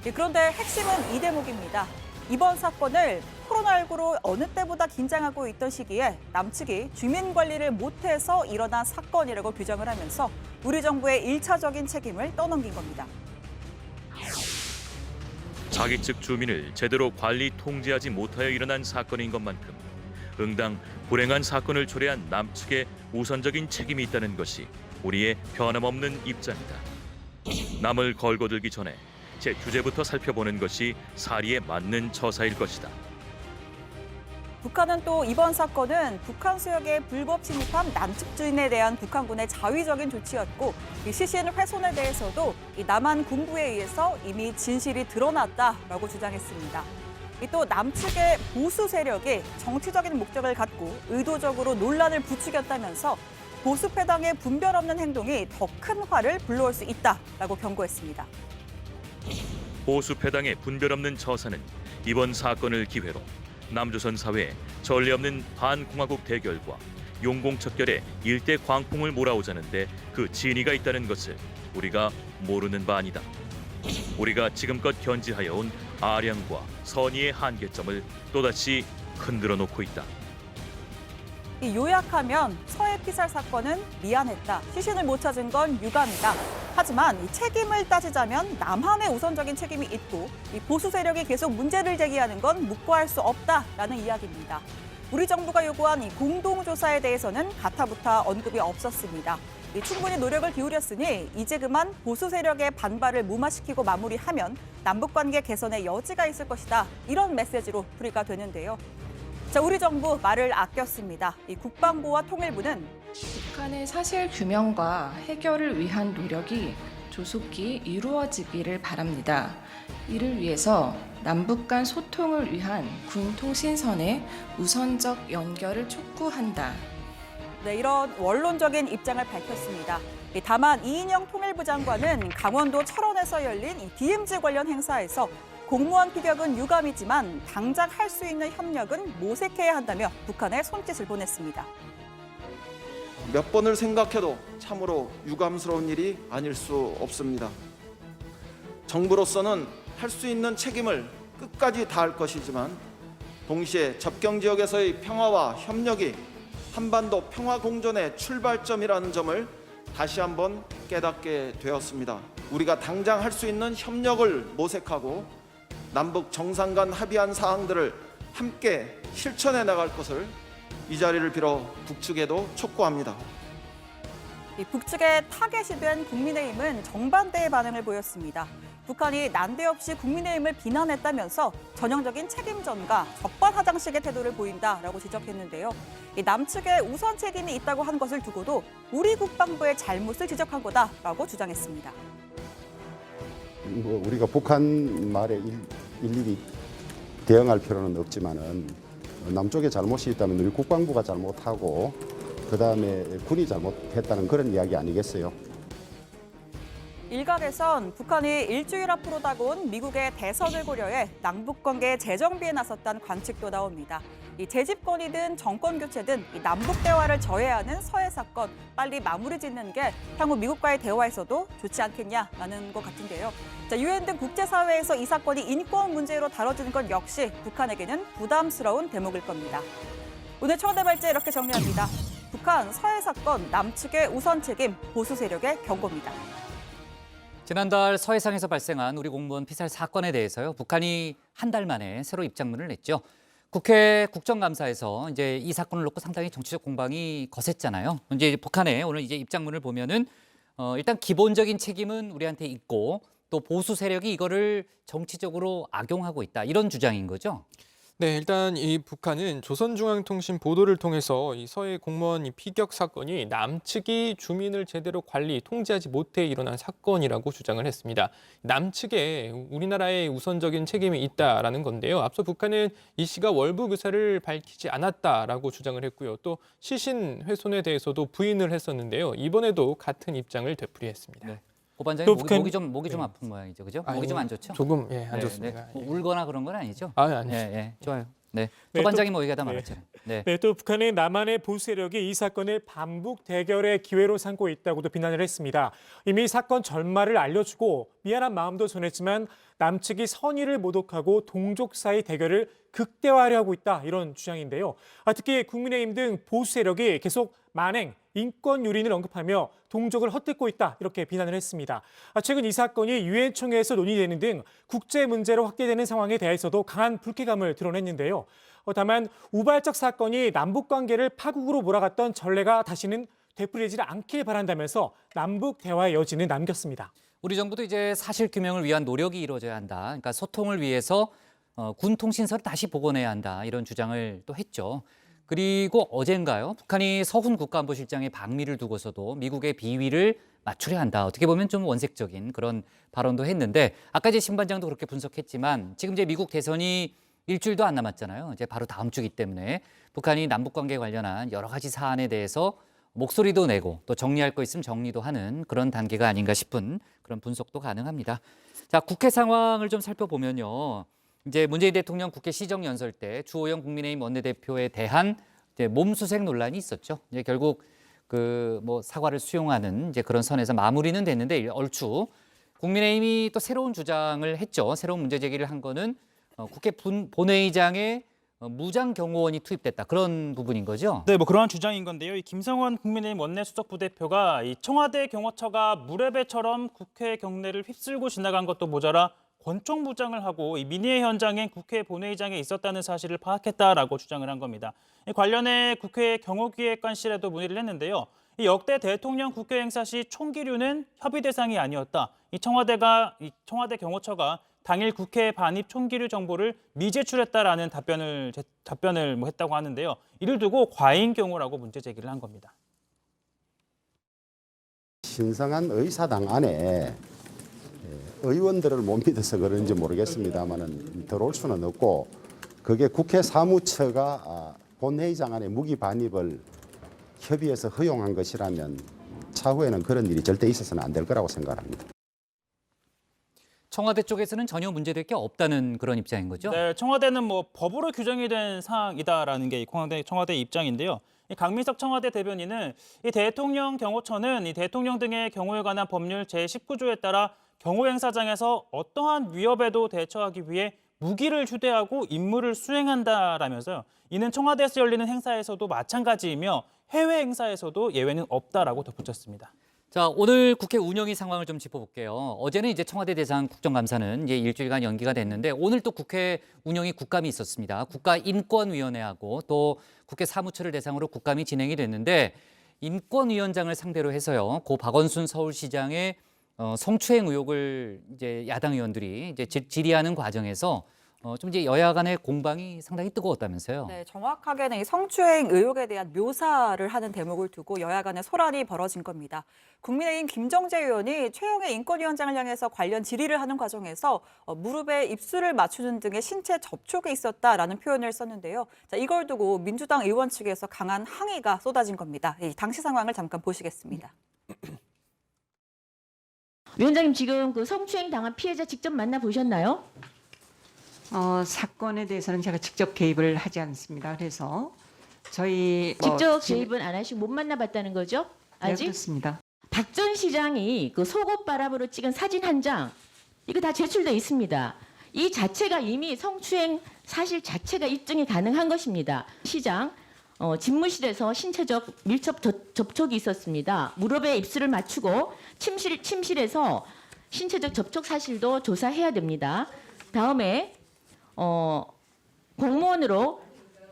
그런데 핵심은 이 대목입니다. 이번 사건을 코로나19로 어느 때보다 긴장하고 있던 시기에 남측이 주민 관리를 못해서 일어난 사건이라고 규정을 하면서 우리 정부의 1차적인 책임을 떠넘긴 겁니다. 자기 측 주민을 제대로 관리 통제하지 못하여 일어난 사건인 것만큼 응당 불행한 사건을 초래한 남측의 우선적인 책임이 있다는 것이 우리의 변함없는 입장이다. 남을 걸고들기 전에 제 주제부터 살펴보는 것이 사리에 맞는 처사일 것이다. 북한은 또 이번 사건은 북한 수역에 불법 침입한 남측 주민에 대한 북한군의 자위적인 조치였고 이 시신 훼손에 대해서도 이 남한 군부에 의해서 이미 진실이 드러났다라고 주장했습니다. 또 남측의 보수 세력이 정치적인 목적을 갖고 의도적으로 논란을 부추겼다면서 보수 패당의 분별 없는 행동이 더 큰 화를 불러올 수 있다라고 경고했습니다. 보수 패당의 분별 없는 처사는 이번 사건을 기회로 남조선 사회에 전례 없는 반공화국 대결과 용공척결의 일대 광풍을 몰아오자는데 그 진위가 있다는 것을 우리가 모르는 바 아니다. 우리가 지금껏 견지하여 온 아량과 선의의 한계점을 또다시 흔들어 놓고 있다. 요약하면 서해 피살 사건은 미안했다. 시신을 못 찾은 건 유감이다. 하지만 이 책임을 따지자면 남한의 우선적인 책임이 있고 이 보수 세력이 계속 문제를 제기하는 건 묵과할 수 없다라는 이야기입니다. 우리 정부가 요구한 이 공동조사에 대해서는 가타부타 언급이 없었습니다. 충분히 노력을 기울였으니 이제 그만 보수 세력의 반발을 무마시키고 마무리하면 남북관계 개선의 여지가 있을 것이다. 이런 메시지로 풀이가 되는데요. 자, 우리 정부 말을 아꼈습니다. 이 국방부와 통일부는 북한의 사실 규명과 해결을 위한 노력이 조속히 이루어지기를 바랍니다. 이를 위해서 남북 간 소통을 위한 군 통신선의 우선적 연결을 촉구한다. 네, 이런 원론적인 입장을 밝혔습니다. 다만 이인영 통일부 장관은 강원도 철원에서 열린 이 DMZ 관련 행사에서 공무원 피격은 유감이지만 당장 할 수 있는 협력은 모색해야 한다며 북한에 손짓을 보냈습니다. 몇 번을 생각해도 참으로 유감스러운 일이 아닐 수 없습니다. 정부로서는 할 수 있는 책임을 끝까지 다할 것이지만 동시에 접경 지역에서의 평화와 협력이 한반도 평화 공존의 출발점이라는 점을 다시 한번 깨닫게 되었습니다. 우리가 당장 할 수 있는 협력을 모색하고 남북 정상 간 합의한 사항들을 함께 실천해 나갈 것을 이 자리를 빌어 북측에도 촉구합니다. 이 북측에 타겟이 된 국민의힘은 정반대의 반응을 보였습니다. 북한이 난데없이 국민의힘을 비난했다면서 전형적인 책임전가, 적반하장식의 태도를 보인다라고 지적했는데요. 이 남측에 우선 책임이 있다고 한 것을 두고도 우리 국방부의 잘못을 지적한 거다라고 주장했습니다. 우리가 북한 말에 일일이 대응할 필요는 없지만은 남쪽에 잘못이 있다면 우리 국방부가 잘못하고 그다음에 군이 잘못했다는 그런 이야기 아니겠어요? 일각에선 북한이 일주일 앞으로 다가온 미국의 대선을 고려해 남북관계 재정비에 나섰다는 관측도 나옵니다. 이 재집권이든 정권 교체든 이 남북 대화를 저해하는 서해 사건 빨리 마무리 짓는 게 향후 미국과의 대화에서도 좋지 않겠냐라는 것 같은데요. 유엔 등 국제사회에서 이 사건이 인권 문제로 다뤄지는 것 역시 북한에게는 부담스러운 대목일 겁니다. 오늘 청와대 발제 이렇게 정리합니다. 북한 서해 사건 남측의 우선 책임, 보수 세력의 경고입니다. 지난달 서해상에서 발생한 우리 공무원 피살 사건에 대해서요. 북한이 한 달 만에 새로 입장문을 냈죠. 국회 국정감사에서 이제 이 사건을 놓고 상당히 정치적 공방이 거셌잖아요. 이제 북한의 오늘 이제 입장문을 보면은 일단 기본적인 책임은 우리한테 있고 또 보수 세력이 이거를 정치적으로 악용하고 있다. 이런 주장인 거죠. 네, 일단 이 북한은 조선중앙통신 보도를 통해서 이 서해 공무원 이 피격 사건이 남측이 주민을 제대로 관리, 통제하지 못해 일어난 사건이라고 주장을 했습니다. 남측에 우리나라의 우선적인 책임이 있다라는 건데요. 앞서 북한은 이 씨가 월북 의사를 밝히지 않았다라고 주장을 했고요. 또 시신 훼손에 대해서도 부인을 했었는데요. 이번에도 같은 입장을 되풀이했습니다. 네. 고 반장님 목이 좀 아픈 모양이죠, 그죠? 목이 좀 안 좋죠? 조금 안 좋습니다. 네. 울거나 그런 건 아니죠? 아니죠. 네, 좋아요. 네, 조 반장님 뭐 얘기하다 말았잖아요. 네. 또 북한의 남한의 보수 세력이 이 사건을 반북 대결의 기회로 삼고 있다고도 비난을 했습니다. 이미 사건 전말을 알려주고 미안한 마음도 전했지만 남측이 선의를 모독하고 동족 사이 대결을 극대화하려고 있다 이런 주장인데요. 특히 국민의힘 등 보수 세력이 계속 만행, 인권 유린을 언급하며 동족을 헛듣고 있다 이렇게 비난을 했습니다. 최근 이 사건이 유엔 총회에서 논의되는 등 국제 문제로 확대되는 상황에 대해서도 강한 불쾌감을 드러냈는데요. 다만 우발적 사건이 남북 관계를 파국으로 몰아갔던 전례가 다시는 되풀이되지 않길 바란다면서 남북 대화의 여지는 남겼습니다. 우리 정부도 이제 사실 규명을 위한 노력이 이루어져야 한다. 그러니까 소통을 위해서 군 통신선을 다시 복원해야 한다. 이런 주장을 또 했죠. 그리고 어젠가요? 북한이 서훈 국가안보실장의 방미를 두고서도 미국의 비위를 맞추려 한다. 어떻게 보면 좀 원색적인 그런 발언도 했는데 아까 이제 신 반장도 그렇게 분석했지만 지금 이제 미국 대선이 일주일도 안 남았잖아요. 이제 바로 다음 주기 때문에 북한이 남북 관계 관련한 여러 가지 사안에 대해서 목소리도 내고 또 정리할 거 있으면 정리도 하는 그런 단계가 아닌가 싶은 그런 분석도 가능합니다. 자, 국회 상황을 좀 살펴보면요. 이제 문재인 대통령 국회 시정연설 때 주호영 국민의힘 원내대표에 대한 이제 몸수색 논란이 있었죠. 이제 결국 그 뭐 사과를 수용하는 이제 그런 선에서 마무리는 됐는데 얼추 국민의힘이 또 새로운 주장을 했죠. 새로운 문제 제기를 한 거는 국회 본회의장에 무장 경호원이 투입됐다 그런 부분인 거죠. 네, 뭐 그러한 주장인 건데요. 이 김성원 국민의힘 원내수석 부대표가 이 청와대 경호처가 무례배처럼 국회 경내를 휩쓸고 지나간 것도 모자라 권총 무장을 하고 이 민의회 현장엔 국회 본회의장에 있었다는 사실을 파악했다라고 주장을 한 겁니다. 이 관련해 국회 경호기획관실에도 문의를 했는데요. 이 역대 대통령 국회 행사 시 총기류는 협의 대상이 아니었다. 이 청와대 경호처가 당일 국회 반입 총기류 정보를 미제출했다라는 답변을 했다고 하는데요. 이를 두고 과잉 경호라고 문제 제기를 한 겁니다. 신성한 의사당 안에 의원들을 못 믿어서 그런지 모르겠습니다만은 들어올 수는 없고 그게 국회 사무처가 본회의장 안에 무기 반입을 협의해서 허용한 것이라면 차후에는 그런 일이 절대 있어서는 안 될 거라고 생각합니다. 청와대 쪽에서는 전혀 문제될 게 없다는 그런 입장인 거죠? 네, 청와대는 뭐 법으로 규정이 된 사항이다라는 게 청와대 입장인데요. 이 강민석 청와대 대변인은 이 대통령 경호처는 이 대통령 등의 경호에 관한 법률 제19조에 따라 경호 행사장에서 어떠한 위협에도 대처하기 위해 무기를 휴대하고 임무를 수행한다라면서요. 이는 청와대에서 열리는 행사에서도 마찬가지이며 해외 행사에서도 예외는 없다라고 덧붙였습니다. 자, 오늘 국회 운영위 상황을 좀 짚어볼게요. 어제는 이제 청와대 대상 국정감사는 이제 일주일간 연기가 됐는데 오늘 또 국회 운영위 국감이 있었습니다. 국가인권위원회하고 또 국회 사무처를 대상으로 국감이 진행이 됐는데 인권위원장을 상대로 해서요. 고 박원순 서울시장의 성추행 의혹을 이제 야당 의원들이 이제 질의하는 과정에서 좀 이제 여야 간의 공방이 상당히 뜨거웠다면서요. 네, 정확하게는 이 성추행 의혹에 대한 묘사를 하는 대목을 두고 여야 간의 소란이 벌어진 겁니다. 국민의힘 김정재 의원이 최영애 인권위원장을 향해서 관련 질의를 하는 과정에서 무릎에 입술을 맞추는 등의 신체 접촉이 있었다라는 표현을 썼는데요. 자, 이걸 두고 민주당 의원 측에서 강한 항의가 쏟아진 겁니다. 이 당시 상황을 잠깐 보시겠습니다. 위원장님, 지금 그 성추행 당한 피해자 직접 만나보셨나요? 사건에 대해서는 제가 직접 개입을 하지 않습니다. 그래서 저희 직접 개입은 안 하시고 못 만나봤다는 거죠? 네, 아직? 그렇습니다. 박 전 시장이 그 속옷 바람으로 찍은 사진 한 장, 이거 다 제출돼 있습니다. 이 자체가 이미 성추행 사실 자체가 입증이 가능한 것입니다. 시장 집무실에서 신체적 밀접 접촉이 있었습니다. 무릎에 입술을 맞추고 침실에서 신체적 접촉 사실도 조사해야 됩니다. 다음에 공무원으로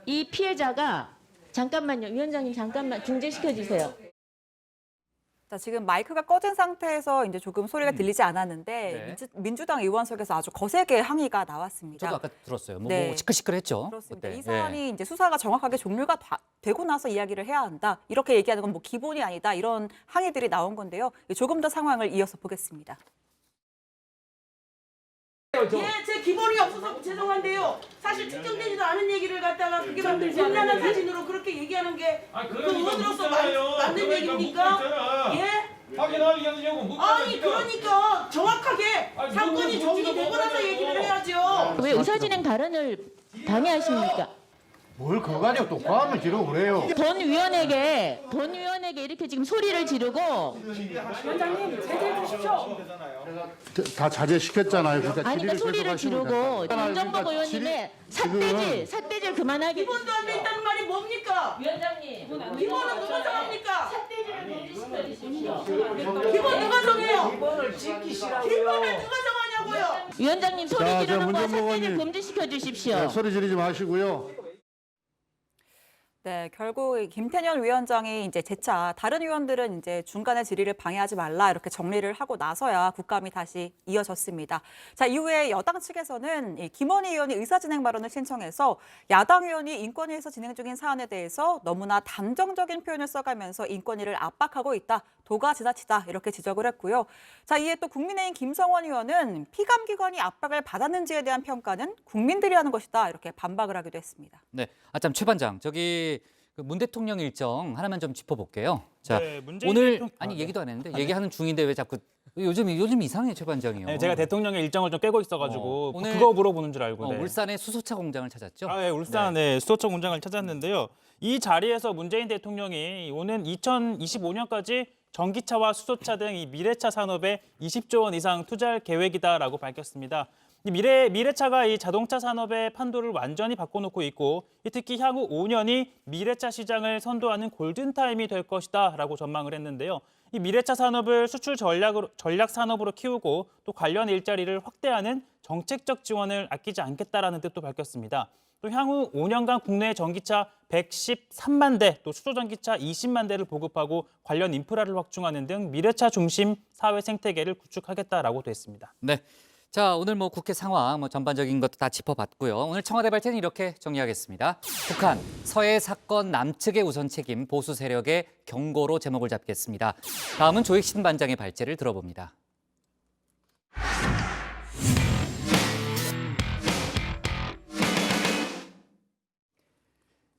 이 피해자가 잠깐만요. 위원장님 잠깐만 중재시켜 주세요. 자, 지금 마이크가 꺼진 상태에서 이제 조금 소리가 들리지 않았는데 민주당 의원석에서 아주 거세게 항의가 나왔습니다. 저도 아까 들었어요. 뭐 네. 시끌시끌했죠. 그렇습니다. 그때. 이 사안이 이제 수사가 정확하게 종료가 되고 나서 이야기를 해야 한다. 이렇게 얘기하는 건 뭐 기본이 아니다. 이런 항의들이 나온 건데요. 조금 더 상황을 이어서 보겠습니다. 예, 제 기본이 없어서 죄송한데요. 사실 측정되지도 않은 얘기를 갖다가 그게 음란한 사진으로 그렇게 얘기하는 게 그 의원으로서 맞는 얘기입니까? 예? 아니 그러니까 정확하게 사건이 정리되고 나서 얘기를 해야죠. 왜 의사진행 발언을 방해하십니까? 뭘 그거 가지고 또 과음을 지르고 그래요. 본위원에게 이렇게 지금 소리를 지르고 위원장님 제재 주십시오. 다 자제시켰잖아요. 그러니까 아니 그러니까 소리를 지르고 김정복 의원님의 삿대질 그만하게. 기본도 안 돼 있다는 말이 뭡니까? 위원장님 기본은 누가 정합니까? 삿대질을 금지시켜 주십시오. 기본 누가 정해요? 기본을 지키시라고요. 기본을 누가 정하냐고요? 위원장님 소리 자, 지르는 거 문정복 삿대질 의원님. 금지시켜 주십시오. 네, 소리 지르지 마시고요. 네, 결국 김태년 위원장이 이제 재차 다른 의원들은 이제 중간에 질의를 방해하지 말라 이렇게 정리를 하고 나서야 국감이 다시 이어졌습니다. 자, 이후에 여당 측에서는 이 김원희 의원이 의사진행 발언을 신청해서 야당 의원이 인권위에서 진행 중인 사안에 대해서 너무나 단정적인 표현을 써가면서 인권위를 압박하고 있다. 도가 지나치다 이렇게 지적을 했고요. 자, 이에 또 국민의힘 김성원 의원은 피감기관이 압박을 받았는지에 대한 평가는 국민들이 하는 것이다 이렇게 반박을 하기도 했습니다. 네, 참 최 반장 저기 문 대통령 일정 하나만 좀 짚어볼게요. 자, 네, 문재인 오늘 대통령- 아니 얘기도 안 했는데 얘기하는 중인데 왜 자꾸 요즘 이상해 최 반장이요. 네, 제가 대통령의 일정을 좀 깨고 있어가지고 오늘 그거 물어보는 줄 알고. 네. 울산의 수소차 공장을 찾았죠. 네, 울산의 수소차 공장을 찾았는데요. 이 자리에서 문재인 대통령이 오는 2025년까지 전기차와 수소차 등 이 미래차 산업에 20조 원 이상 투자할 계획이다라고 밝혔습니다. 이 미래차가 이 자동차 산업의 판도를 완전히 바꿔놓고 있고 특히 향후 5년이 미래차 시장을 선도하는 골든타임이 될 것이다라고 전망을 했는데요. 이 미래차 산업을 수출 전략 산업으로 키우고 또 관련 일자리를 확대하는 정책적 지원을 아끼지 않겠다라는 뜻도 밝혔습니다. 또 향후 5년간 국내 전기차 113만 대, 또 수소전기차 20만 대를 보급하고 관련 인프라를 확충하는 등 미래차 중심 사회 생태계를 구축하겠다라고 됐습니다. 네. 자, 오늘 국회 상황 전반적인 것도 다 짚어봤고요. 오늘 청와대 발제는 이렇게 정리하겠습니다. 북한, 서해 사건 남측의 우선 책임, 보수 세력의 경고로 제목을 잡겠습니다. 다음은 조익신 반장의 발제를 들어봅니다.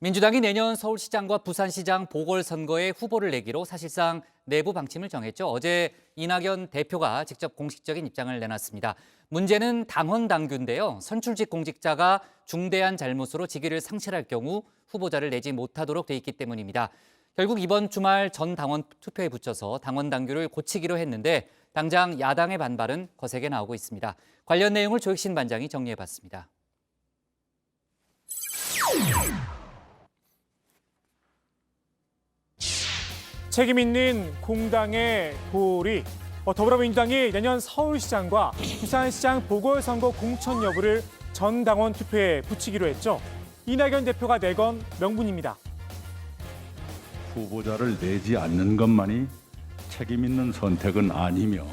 민주당이 내년 서울시장과 부산시장 보궐선거에 후보를 내기로 사실상 내부 방침을 정했죠. 어제 이낙연 대표가 직접 공식적인 입장을 내놨습니다. 문제는 당헌 당규인데요. 선출직 공직자가 중대한 잘못으로 직위를 상실할 경우 후보자를 내지 못하도록 돼 있기 때문입니다. 결국 이번 주말 전 당원 투표에 붙여서 당헌 당규를 고치기로 했는데 당장 야당의 반발은 거세게 나오고 있습니다. 관련 내용을 조익신 반장이 정리해봤습니다. 책임 있는 공당의 도리. 더불어민주당이 내년 서울시장과 부산시장 보궐선거 공천 여부를 전 당원 투표에 붙이기로 했죠. 이낙연 대표가 내건 명분입니다. 후보자를 내지 않는 것만이 책임 있는 선택은 아니며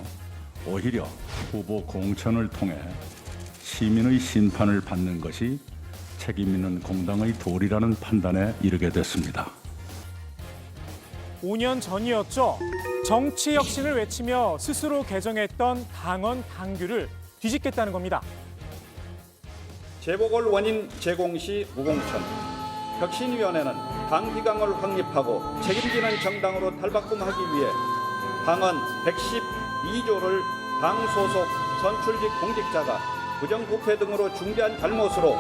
오히려 후보 공천을 통해 시민의 심판을 받는 것이 책임 있는 공당의 도리라는 판단에 이르게 됐습니다. 5년 전이었죠. 정치 혁신을 외치며 스스로 개정했던 당원 당규를 뒤집겠다는 겁니다. 재보궐 원인 제공 시 무공천. 혁신위원회는 당 기강을 확립하고 책임지는 정당으로 탈바꿈하기 위해 당헌 112조를 당 소속 선출직 공직자가 부정부패 등으로 중대한 잘못으로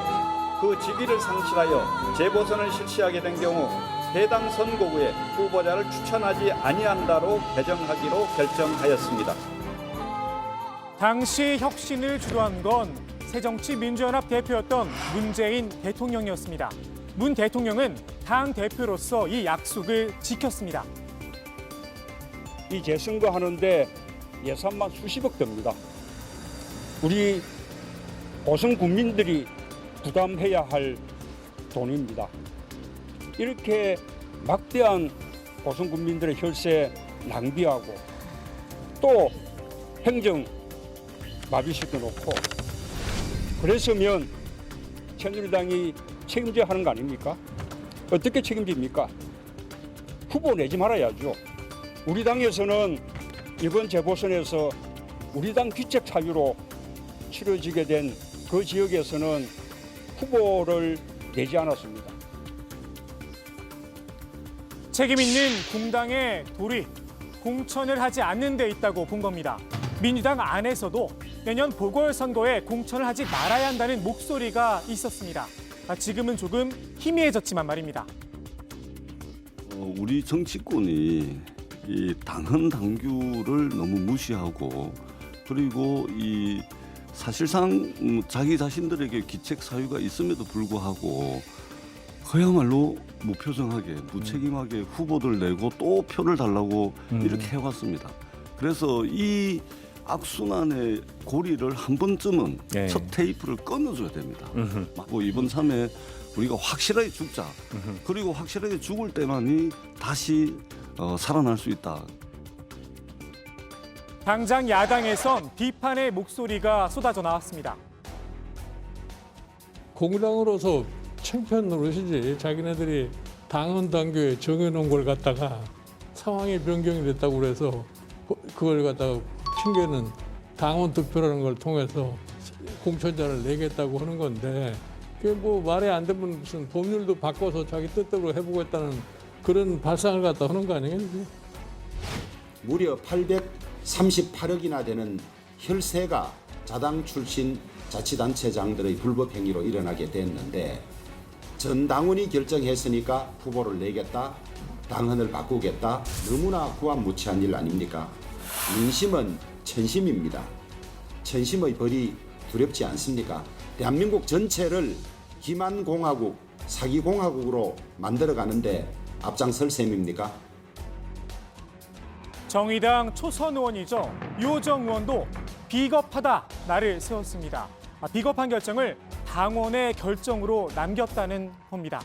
그 직위를 상실하여 재보선을 실시하게 된 경우 해당 선거구에 후보자를 추천하지 아니한다로 개정하기로 결정하였습니다. 당시 혁신을 주도한 건 새정치민주연합 대표였던 문재인 대통령이었습니다. 문 대통령은 당 대표로서 이 약속을 지켰습니다. 이 재선거 하는데 예산만 수십억 듭니다. 우리 고성 국민들이 부담해야 할 돈입니다. 이렇게 막대한 고성 국민들의 혈세 낭비하고 또 행정 마비시켜 놓고 그랬으면 새누리당이 책임져야 하는 거 아닙니까? 어떻게 책임집니까? 후보 내지 말아야죠. 우리 당에서는 이번 재보선에서 우리 당 귀책 사유로 치러지게 된 그 지역에서는 후보를 내지 않았습니다. 책임 있는 공당의 도리, 공천을 하지 않는 데 있다고 본 겁니다. 민주당 안에서도 내년 보궐선거에 공천을 하지 말아야 한다는 목소리가 있었습니다. 지금은 조금 희미해졌지만 말입니다. 우리 정치권이 이 당헌 당규를 너무 무시하고 그리고 이 사실상 자기 자신들에게 기책 사유가 있음에도 불구하고 그야말로 무표정하게 무책임하게 후보들 내고 또 표를 달라고 이렇게 해왔습니다. 그래서 이 악순환의 고리를 한 번쯤은 첫 테이프를 끊어줘야 됩니다. 뭐 이번 3회 우리가 확실하게 죽자. 그리고 확실하게 죽을 때만이 다시 살아날 수 있다. 당장 야당에선 비판의 목소리가 쏟아져 나왔습니다. 공당으로서 창피한 노릇이지. 자기네들이 당헌 당규에 정해놓은 걸 갖다가 상황이 변경이 됐다고 그래서 그걸 갖다가 핑계는 당원 투표라는 걸 통해서 공천자를 내겠다고 하는 건데 그게 뭐 말이 안 되면 무슨 법률도 바꿔서 자기 뜻대로 해보겠다는 그런 발상을 갖다 하는 거 아니겠지? 무려 838억이나 되는 혈세가 자당 출신 자치단체장들의 불법 행위로 일어나게 됐는데 전 당원이 결정했으니까 후보를 내겠다, 당헌을 바꾸겠다, 너무나 구안무치한 일 아닙니까? 민심은 천심입니다. 천심의 벌이 두렵지 않습니까? 대한민국 전체를 기만공화국, 사기공화국으로 만들어가는데 앞장설 셈입니까? 정의당 초선 의원이죠. 유호정 의원도 비겁하다 날을 세웠습니다. 비겁한 결정을 당원의 결정으로 남겼다는 겁니다.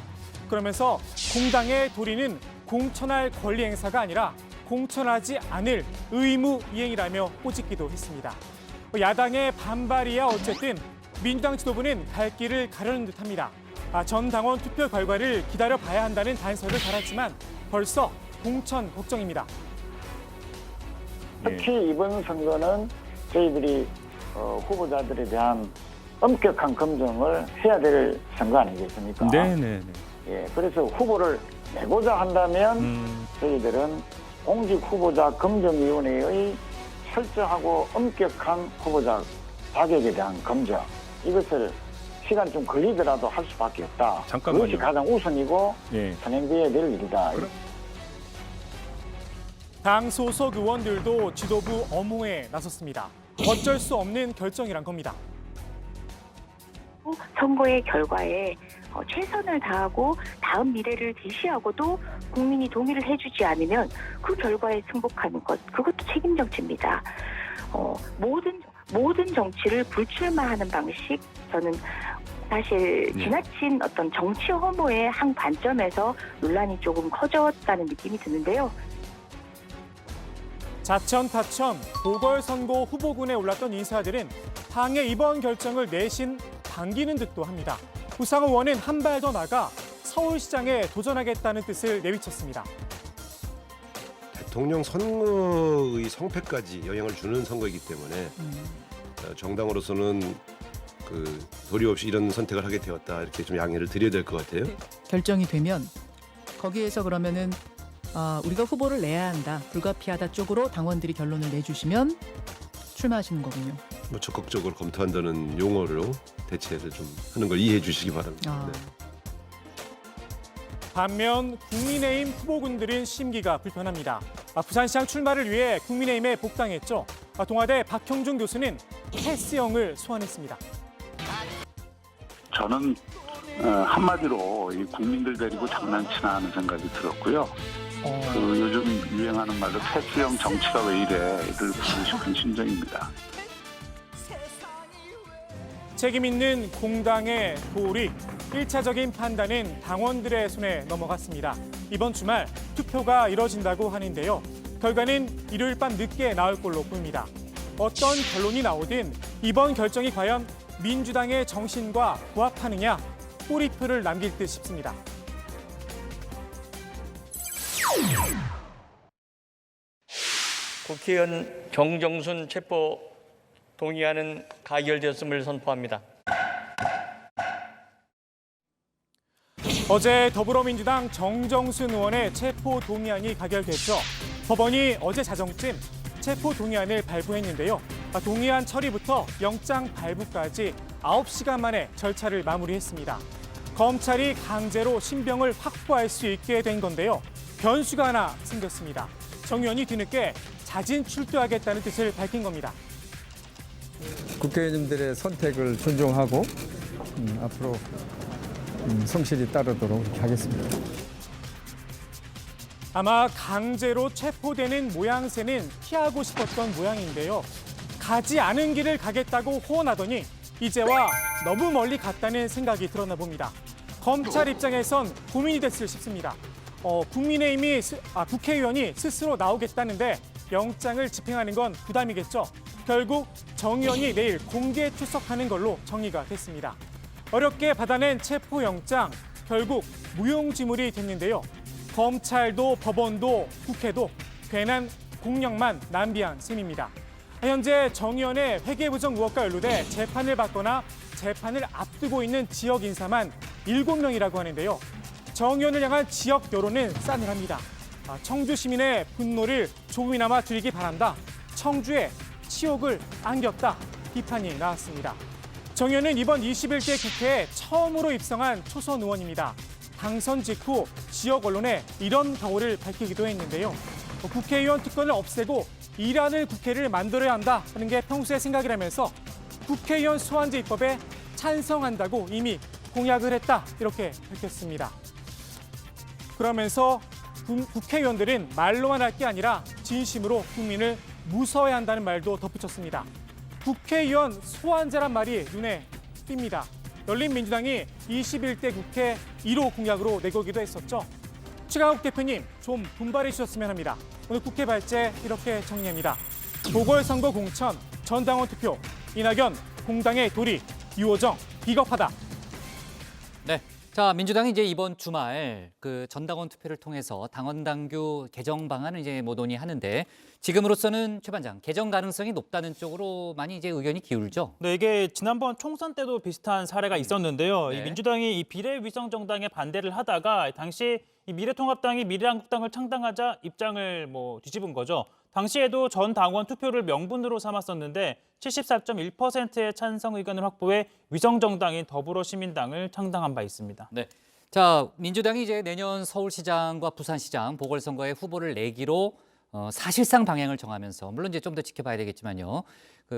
그러면서 공당의 도리는 공천할 권리 행사가 아니라 공천하지 않을 의무 이행이라며 꼬집기도 했습니다. 야당의 반발이야 어쨌든 민주당 지도부는 갈 길을 가려는 듯합니다. 전 당원 투표 결과를 기다려봐야 한다는 단서를 달았지만 벌써 공천 걱정입니다. 특히 이번 선거는 저희들이 후보자들에 대한 엄격한 검증을 해야 될 선거 아니겠습니까? 네네. 예, 그래서 후보를 내고자 한다면 저희들은 공직 후보자 검증위원회의 철저하고 엄격한 후보자 자격에 대한 검증 이것을 시간이 좀 걸리더라도 할 수밖에 없다. 잠깐만요. 그것이 가장 우선이고 선행돼야 될 일이다. 당 소속 의원들도 지도부 엄호에 나섰습니다. 어쩔 수 없는 결정이란 겁니다. 선거의 결과에 최선을 다하고 다음 미래를 제시하고도 국민이 동의를 해주지 않으면 그 결과에 승복하는 것, 그것도 책임 정치입니다. 모든 정치를 불출마하는 방식, 저는 사실 지나친 어떤 정치 혐오의 한 관점에서 논란이 조금 커졌다는 느낌이 드는데요. 자천타천 보궐선거 후보군에 올랐던 인사들은 당의 이번 결정을 내신 반기는 듯도 합니다. 우상호 의원은 한 발 더 나가 서울시장에 도전하겠다는 뜻을 내비쳤습니다. 대통령 선거의 성패까지 영향을 주는 선거이기 때문에 정당으로서는 도리 없이 이런 선택을 하게 되었다, 이렇게 좀 양해를 드려야 될 것 같아요. 결정이 되면 거기에서 그러면은 우리가 후보를 내야 한다, 불가피하다 쪽으로 당원들이 결론을 내주시면 출마하시는 거군요. 뭐 적극적으로 검토한다는 용어로 대체해서 좀 하는 걸 이해해 주시기 바랍니다. 네. 반면 국민의힘 후보군들은 심기가 불편합니다. 부산시장 출마를 위해 국민의힘에 복당했죠. 동아대 박형준 교수는 패스형을 소환했습니다. 저는 한마디로 이 국민들 데리고 장난치나 하는 생각이 들었고요. 요즘 유행하는 말로 패스형 정치가 왜 이래?를 부르고 싶은 심정입니다. 책임 있는 공당의 도리, 1차적인 판단은 당원들의 손에 넘어갔습니다. 이번 주말 투표가 이뤄진다고 하는데요. 결과는 일요일 밤 늦게 나올 걸로 보입니다. 어떤 결론이 나오든 이번 결정이 과연 민주당의 정신과 부합하느냐, 꼬리표를 남길 듯 싶습니다. 국회의원 정정순 체포 동의안은 가결되었음을 선포합니다. 어제 더불어민주당 정정순 의원의 체포 동의안이 가결됐죠. 법원이 어제 자정쯤 체포 동의안을 발부했는데요. 동의안 처리부터 영장 발부까지 9시간 만에 절차를 마무리했습니다. 검찰이 강제로 신병을 확보할 수 있게 된 건데요. 변수가 하나 생겼습니다. 정 의원이 뒤늦게 자진 출두하겠다는 뜻을 밝힌 겁니다. 국회의원님들의 선택을 존중하고 앞으로 성실히 따르도록 하겠습니다. 아마 강제로 체포되는 모양새는 피하고 싶었던 모양인데요. 가지 않은 길을 가겠다고 호언하더니 이제와 너무 멀리 갔다는 생각이 들었나 봅니다. 검찰 입장에선 고민이 됐을 싶습니다. 국회의원이 스스로 나오겠다는데 영장을 집행하는 건 부담이겠죠. 결국 정 의원이 내일 공개 출석하는 걸로 정리가 됐습니다. 어렵게 받아낸 체포영장, 결국 무용지물이 됐는데요. 검찰도 법원도 국회도 괜한 공력만 낭비한 셈입니다. 현재 정 의원의 회계부정 의혹과 연루돼 재판을 받거나 재판을 앞두고 있는 지역 인사만 7명이라고 하는데요. 정 의원을 향한 지역 여론은 싸늘합니다. 청주 시민의 분노를 조금이나마 줄이기 바란다. 청주에 치욕을 안겼다. 비판이 나왔습니다. 정 의원은 이번 21대 국회에 처음으로 입성한 초선 의원입니다. 당선 직후 지역 언론에 이런 각오를 밝히기도 했는데요. 국회의원 특권을 없애고 일하는 국회를 만들어야 한다는 게 평소의 생각이라면서 국회의원 소환제 입법에 찬성한다고 이미 공약을 했다, 이렇게 밝혔습니다. 그러면서 국회의원들은 말로만 할 게 아니라 진심으로 국민을 무서워야 한다는 말도 덧붙였습니다. 국회의원 소환제란 말이 눈에 띕니다. 열린민주당이 21대 국회 1호 공약으로 내걸기도 했었죠. 최강욱 대표님, 좀 분발해 주셨으면 합니다. 오늘 국회 발제 이렇게 정리합니다. 보궐선거 공천, 전당원 투표, 이낙연, 공당의 도리, 유호정, 비겁하다. 네. 자, 민주당이 이제 이번 주말 전당원 투표를 통해서 당원 당규 개정 방안을 이제 논의하는데 지금으로서는 최 반장, 개정 가능성이 높다는 쪽으로 많이 이제 의견이 기울죠. 네, 이게 지난번 총선 때도 비슷한 사례가 있었는데요. 네. 이 민주당이 이 비례위성정당에 반대를 하다가 당시 이 미래통합당이 미래한국당을 창당하자 입장을 뒤집은 거죠. 당시에도 전 당원 투표를 명분으로 삼았었는데 74.1%의 찬성 의견을 확보해 위성정당인 더불어시민당을 창당한 바 있습니다. 네. 자, 민주당이 이제 내년 서울시장과 부산시장 보궐선거에 후보를 내기로 사실상 방향을 정하면서, 물론 이제 좀 더 지켜봐야 되겠지만요.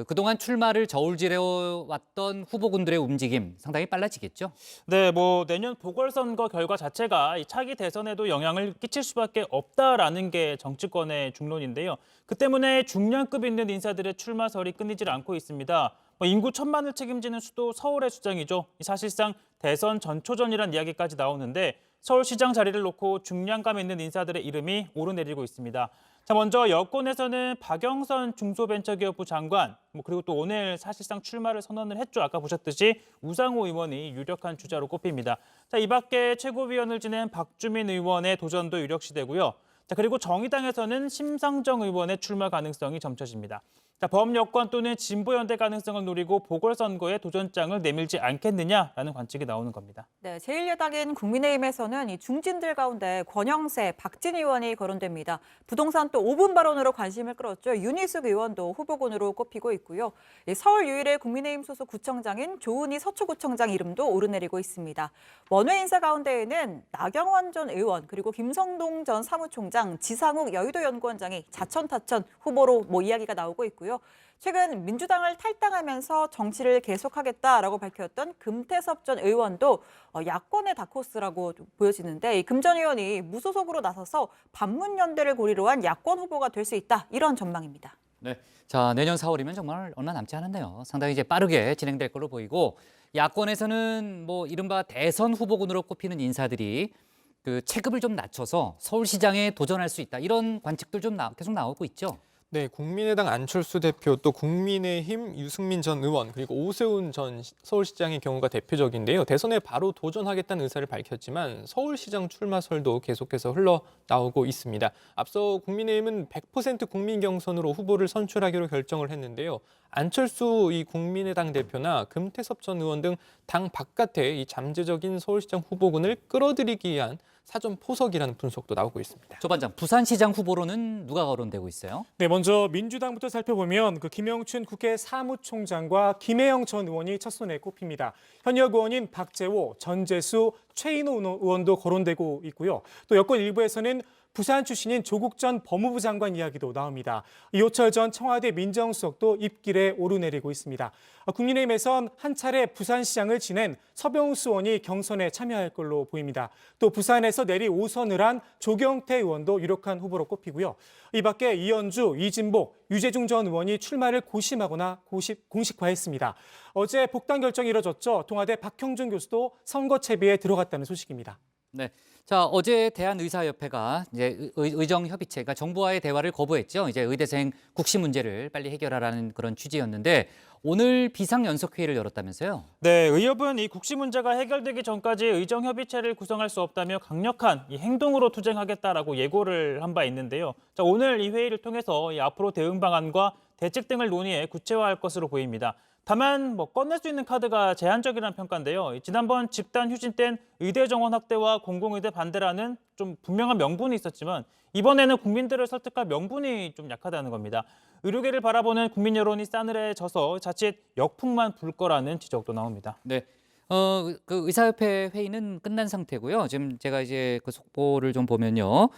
그동안 출마를 저울질해 왔던 후보군들의 움직임 상당히 빨라지겠죠? 네, 내년 보궐선거 결과 자체가 이 차기 대선에도 영향을 끼칠 수밖에 없다라는 게 정치권의 중론인데요. 그 때문에 중량급 있는 인사들의 출마설이 끊이질 않고 있습니다. 인구 1,000만을 책임지는 수도 서울의 주장이죠. 사실상 대선 전초전이란 이야기까지 나오는데 서울시장 자리를 놓고 중량감 있는 인사들의 이름이 오르내리고 있습니다. 자, 먼저 여권에서는 박영선 중소벤처기업부 장관, 그리고 또 오늘 사실상 출마를 선언을 했죠. 아까 보셨듯이 우상호 의원이 유력한 주자로 꼽힙니다. 자, 이 밖에 최고위원을 지낸 박주민 의원의 도전도 유력시되고요. 자, 그리고 정의당에서는 심상정 의원의 출마 가능성이 점쳐집니다. 자, 범여권 또는 진보연대 가능성을 노리고 보궐선거에 도전장을 내밀지 않겠느냐라는 관측이 나오는 겁니다. 네, 제1야당인 국민의힘에서는 이 중진들 가운데 권영세, 박진 의원이 거론됩니다. 부동산 또 5분 발언으로 관심을 끌었죠. 윤희숙 의원도 후보군으로 꼽히고 있고요. 서울 유일의 국민의힘 소속 구청장인 조은희 서초구청장 이름도 오르내리고 있습니다. 원외 인사 가운데에는 나경원 전 의원, 그리고 김성동 전 사무총장, 지상욱 여의도연구원장이 자천타천 후보로 이야기가 나오고 있고요. 최근 민주당을 탈당하면서 정치를 계속하겠다라고 밝혔던 금태섭 전 의원도 야권의 다크호스라고 보여지는데 금 전 의원이 무소속으로 나서서 반문연대를 고리로 한 야권 후보가 될 수 있다, 이런 전망입니다. 네, 자 내년 4월이면 정말 얼마 남지 않았네요. 상당히 이제 빠르게 진행될 걸로 보이고 야권에서는 이른바 대선 후보군으로 꼽히는 인사들이 그 체급을 좀 낮춰서 서울시장에 도전할 수 있다, 이런 관측들 좀 계속 나오고 있죠. 네, 국민의당 안철수 대표, 또 국민의힘 유승민 전 의원, 그리고 오세훈 전 서울시장의 경우가 대표적인데요. 대선에 바로 도전하겠다는 의사를 밝혔지만 서울시장 출마설도 계속해서 흘러나오고 있습니다. 앞서 국민의힘은 100% 국민 경선으로 후보를 선출하기로 결정을 했는데요. 안철수 이 국민의당 대표나 금태섭 전 의원 등 당 바깥에 이 잠재적인 서울시장 후보군을 끌어들이기 위한 사전 포석이라는 분석도 나오고 있습니다. 조 반장, 부산시장 후보로는 누가 거론되고 있어요? 네, 먼저 민주당부터 살펴보면 김영춘 국회 사무총장과 김혜영 전 의원이 첫 손에 꼽힙니다. 현역 의원인 박재호, 전재수, 최인호 의원도 거론되고 있고요. 또 여권 일부에서는 부산 출신인 조국 전 법무부 장관 이야기도 나옵니다. 이호철 전 청와대 민정수석도 입길에 오르내리고 있습니다. 국민의힘에선 한 차례 부산시장을 지낸 서병수 의원이 경선에 참여할 걸로 보입니다. 또 부산에서 내리 5선을 한 조경태 의원도 유력한 후보로 꼽히고요. 이 밖에 이현주, 이진복, 유재중 전 의원이 출마를 고심하거나 공식화했습니다. 어제 복당 결정이 이뤄졌죠. 동아대 박형준 교수도 선거 채비에 들어갔다는 소식입니다. 네. 자, 어제 대한의사협회가 이제 의정협의체, 그러니까 정부와의 대화를 거부했죠. 이제 의대생 국시 문제를 빨리 해결하라는 그런 취지였는데 오늘 비상연석회의를 열었다면서요? 네, 의협은 이 국시 문제가 해결되기 전까지 의정협의체를 구성할 수 없다며 강력한 이 행동으로 투쟁하겠다라고 예고를 한 바 있는데요. 자, 오늘 이 회의를 통해서 이 앞으로 대응 방안과 대책 등을 논의해 구체화할 것으로 보입니다. 다만 꺼낼 수 있는 카드가 제한적이라는 평가인데요. 지난번 집단 휴진 땐 의대 정원 확대와 공공의대 반대라는 좀 분명한 명분이 있었지만 이번에는 국민들을 설득할 명분이 좀 약하다는 겁니다. 의료계를 바라보는 국민 여론이 싸늘해져서 자칫 역풍만 불 거라는 지적도 나옵니다. 네. 그 의사협회 회의는 끝난 상태고요. 지금 제가 이제 그 속보를 좀 보면요.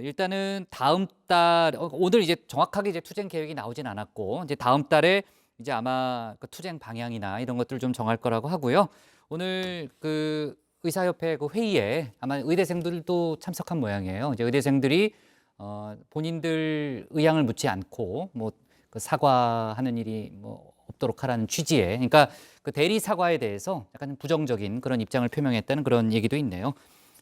일단은 다음 달 오늘 이제 정확하게 이제 투쟁 계획이 나오진 않았고 이제 다음 달에 이제 아마 그 투쟁 방향이나 이런 것들 좀 정할 거라고 하고요. 오늘 그 의사협회 그 회의에 아마 의대생들도 참석한 모양이에요. 이제 의대생들이 본인들 의향을 묻지 않고 그 사과하는 일이 없도록 하라는 취지에, 그러니까 그 대리 사과에 대해서 약간 부정적인 그런 입장을 표명했다는 그런 얘기도 있네요.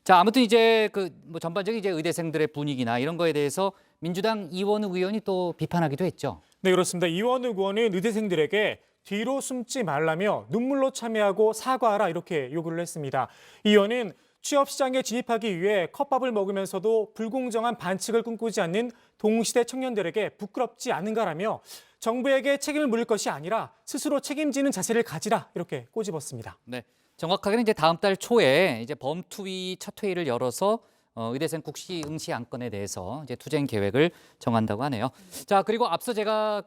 자, 아무튼 이제 그 전반적인 이제 의대생들의 분위기나 이런 거에 대해서 민주당 이원욱 의원이 또 비판하기도 했죠. 네, 그렇습니다. 이원욱 의원은 의대생들에게 뒤로 숨지 말라며 눈물로 참여하고 사과하라, 이렇게 요구를 했습니다. 이 의원은 취업시장에 진입하기 위해 컵밥을 먹으면서도 불공정한 반칙을 꿈꾸지 않는 동시대 청년들에게 부끄럽지 않은가라며 정부에게 책임을 물을 것이 아니라 스스로 책임지는 자세를 가지라, 이렇게 꼬집었습니다. 네, 정확하게는 이제 다음 달 초에 이제 범투위 첫 회의를 열어서 의대생 국시 응시 안건에 대해서 이제 투쟁 계획을 정한다고 하네요. 자, 그리고 앞서 제가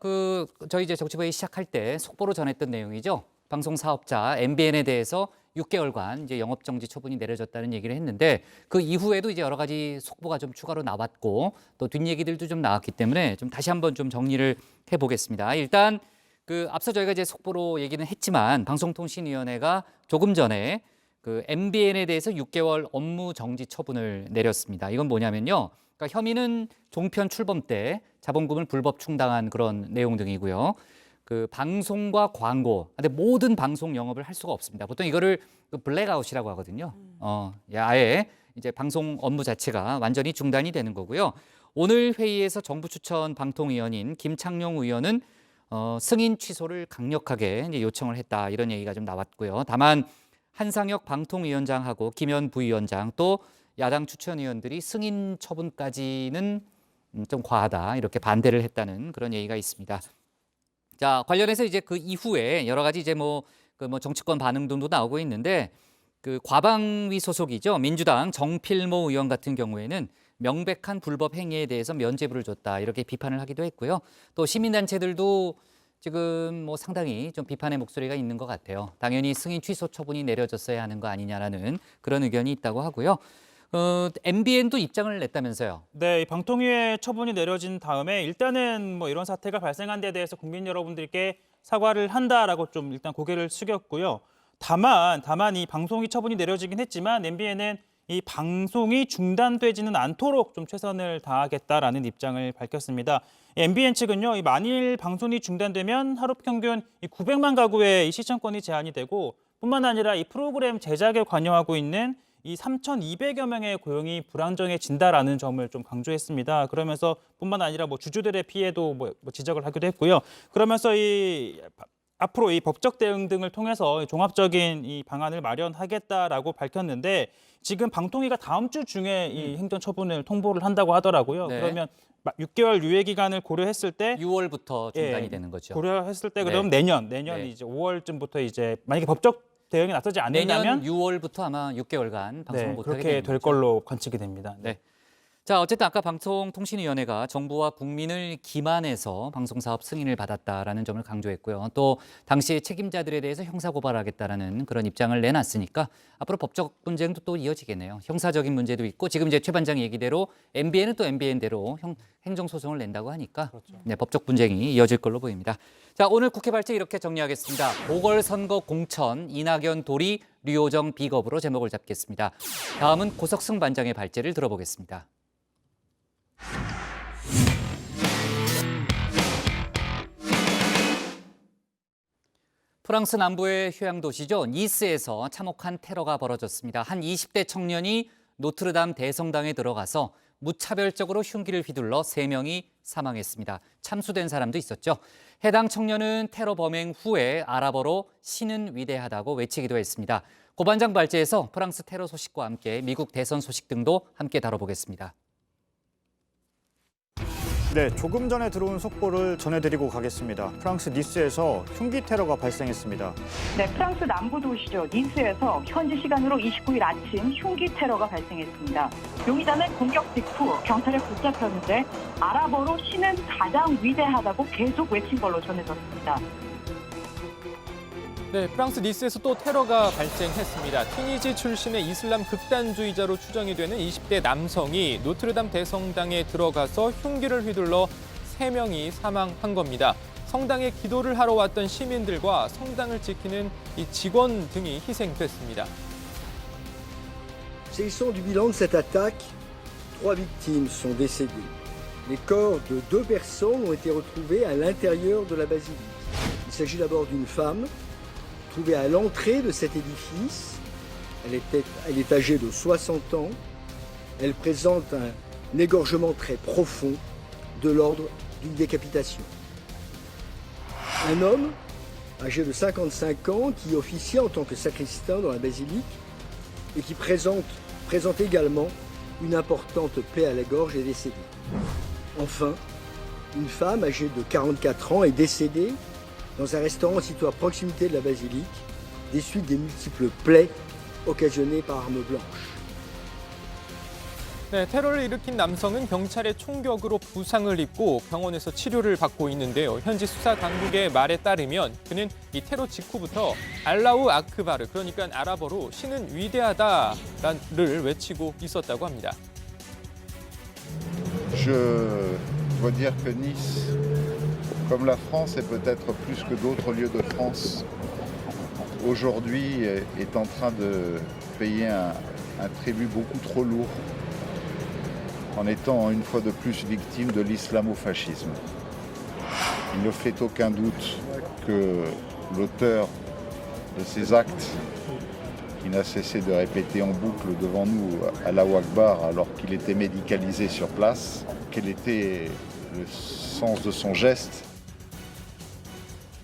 저희 이제 정치부회의 시작할 때 속보로 전했던 내용이죠. 방송 사업자 MBN에 대해서 6개월간 이제 영업 정지 처분이 내려졌다는 얘기를 했는데 그 이후에도 이제 여러 가지 속보가 좀 추가로 나왔고 또 뒷얘기들도 좀 나왔기 때문에 좀 다시 한번 좀 정리를 해보겠습니다. 일단 그 앞서 저희가 이제 속보로 얘기는 했지만 방송통신위원회가 조금 전에 그 MBN에 대해서 6개월 업무 정지 처분을 내렸습니다. 이건 뭐냐면요. 그러니까 혐의는 종편 출범 때 자본금을 불법 충당한 그런 내용 등이고요. 그 방송과 광고, 근데 모든 방송 영업을 할 수가 없습니다. 보통 이거를 블랙아웃이라고 하거든요. 아예 이제 방송 업무 자체가 완전히 중단이 되는 거고요. 오늘 회의에서 정부 추천 방통위원인 김창룡 의원은 승인 취소를 강력하게 이제 요청을 했다, 이런 얘기가 좀 나왔고요. 다만 한상혁 방통위원장하고 김현 부위원장 또 야당 추천위원들이 승인 처분까지는 좀 과하다, 이렇게 반대를 했다는 그런 얘기가 있습니다. 자, 관련해서 이제 그 이후에 여러 가지 이제 정치권 반응 등도 나오고 있는데, 그 과방위 소속이죠, 민주당 정필모 의원 같은 경우에는 명백한 불법 행위에 대해서 면죄부를 줬다, 이렇게 비판을 하기도 했고요. 또 시민단체들도 지금 상당히 좀 비판의 목소리가 있는 것 같아요. 당연히 승인 취소 처분이 내려졌어야 하는 거 아니냐라는 그런 의견이 있다고 하고요. MBN도 입장을 냈다면서요? 네, 이 방통위의 처분이 내려진 다음에 일단은 이런 사태가 발생한 데 대해서 국민 여러분들께 사과를 한다라고 좀 일단 고개를 숙였고요. 다만 이 방송이 처분이 내려지긴 했지만 MBN은 이 방송이 중단되지는 않도록 좀 최선을 다하겠다라는 입장을 밝혔습니다. MBN 측은요, 이 만일 방송이 중단되면 하루 평균 900만 가구의 이 시청권이 제한이 되고, 뿐만 아니라 이 프로그램 제작에 관여하고 있는 이 3,200여 명의 고용이 불안정해진다라는 점을 좀 강조했습니다. 그러면서 뿐만 아니라 주주들의 피해도 지적을 하기도 했고요. 그러면서 앞으로 이 법적 대응 등을 통해서 종합적인 이 방안을 마련하겠다라고 밝혔는데, 지금 방통위가 다음 주 중에 이 행정 처분을 통보를 한다고 하더라고요. 네. 그러면 6개월 유예 기간을 고려했을 때 6월부터 중단이 되는 거죠. 고려했을 때 네. 그럼 내년 네. 이제 5월쯤부터 이제 만약에 법적 대응이 나서지 않는다면 내년 6월부터 아마 6개월간 방송을 못하게 그렇게 될 걸로 관측이 됩니다. 네. 자, 어쨌든 아까 방송통신위원회가 정부와 국민을 기만해서 방송사업 승인을 받았다라는 점을 강조했고요. 또 당시 책임자들에 대해서 형사고발하겠다라는 그런 입장을 내놨으니까 앞으로 법적 분쟁도 또 이어지겠네요. 형사적인 문제도 있고, 지금 이제 최 반장 얘기대로 MBN은 또 MBN대로 행정소송을 낸다고 하니까 네, 법적 분쟁이 이어질 걸로 보입니다. 자, 오늘 국회 발제 이렇게 정리하겠습니다. 보궐선거 공천, 이낙연 도리, 류호정 비겁으로 제목을 잡겠습니다. 다음은 고석승 반장의 발제를 들어보겠습니다. 프랑스 남부의 휴양 도시죠. 니스에서 참혹한 테러가 벌어졌습니다. 한 20대 청년이 노트르담 대성당에 들어가서 무차별적으로 흉기를 휘둘러 3명이 사망했습니다. 참수된 사람도 있었죠. 해당 청년은 테러 범행 후에 아랍어로 신은 위대하다고 외치기도 했습니다. 고 반장 발제에서 프랑스 테러 소식과 함께 미국 대선 소식 등도 함께 다뤄보겠습니다. 네, 조금 전에 들어온 속보를 전해드리고 가겠습니다. 프랑스 니스에서 흉기 테러가 발생했습니다. 네, 프랑스 남부 도시죠. 니스에서 현지 시간으로 29일 아침 흉기 테러가 발생했습니다. 용의자는 공격 직후 경찰에 붙잡혔는데 아랍어로 신은 가장 위대하다고 계속 외친 걸로 전해졌습니다. 네, 프랑스 니스에서 또 테러가 발생했습니다. 튀니지 출신의 이슬람 극단주의자로 추정이 되는 20대 남성이 노트르담 대성당에 들어가서 흉기를 휘둘러 3명이 사망한 겁니다. 성당에 기도를 하러 왔던 시민들과 성당을 지키는 이 직원 등이 희생됐습니다. S'agissant du bilan de cette attaque, 3 victimes sont décédées. Les corps de 2 personnes ont été retrouvés à l'intérieur de la basilique. Il s'agit d'abord d'une femme trouvée à l'entrée de cet édifice. Elle est âgée de 60 ans. Elle présente un égorgement très profond de l'ordre d'une décapitation. Un homme âgé de 55 ans qui officie en tant que sacristain dans la basilique et qui présente également une importante plaie à la gorge est décédé. Enfin, une femme âgée de 44 ans est décédée dans un restaurant situé à proximité de la basilique des suites des multiples plaies occasionnées par arme blanche. 네, 테러를 일으킨 남성은 경찰의 총격으로 부상을 입고 병원에서 치료를 받고 있는데요. 현지 수사 당국의 말에 따르면 그는 이 테러 직후부터 알라우 아크바르, 그러니까 아랍어로 신은 위대하다를 외치고 있었다고 합니다. Je dois dire que Nice, comme la France et peut-être plus que d'autres lieux de France, aujourd'hui est en train de payer un tribut beaucoup trop lourd en étant une fois de plus victime de l'islamo-fascisme. Il ne fait aucun doute que l'auteur de ces actes, qui n'a cessé de répéter en boucle devant nous Allahu Akbar alors qu'il était médicalisé sur place, quel était le sens de son geste.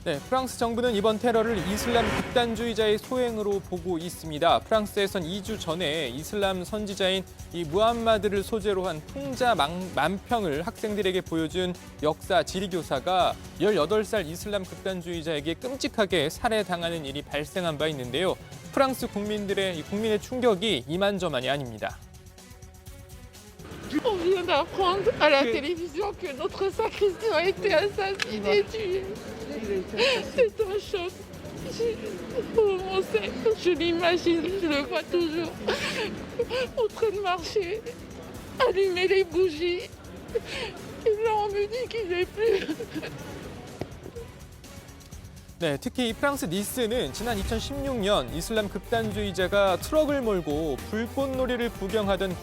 네, 프랑스 정부는 이번 테러를 이슬람 극단주의자의 소행으로 보고 있습니다. 프랑스에선 2주 전에 이슬람 선지자인 이 무함마드를 소재로 한 풍자 만평을 학생들에게 보여준 역사 지리교사가 18살 이슬람 극단주의자에게 끔찍하게 살해당하는 일이 발생한 바 있는데요. 프랑스 국민의 충격이 이만저만이 아닙니다. On vient d'apprendre à la télévision que notre sacristain a été assassiné, tué. C'est un choc. Mon Seigneur, je l'imagine, je le vois toujours en train de marcher, allumer les bougies. Et là, on me dit qu'il n'est plus. 네, 특히 프랑스 니스는 지난 2016년 이슬람 극단주의자가 트럭을 몰고 불꽃놀이를 구경하던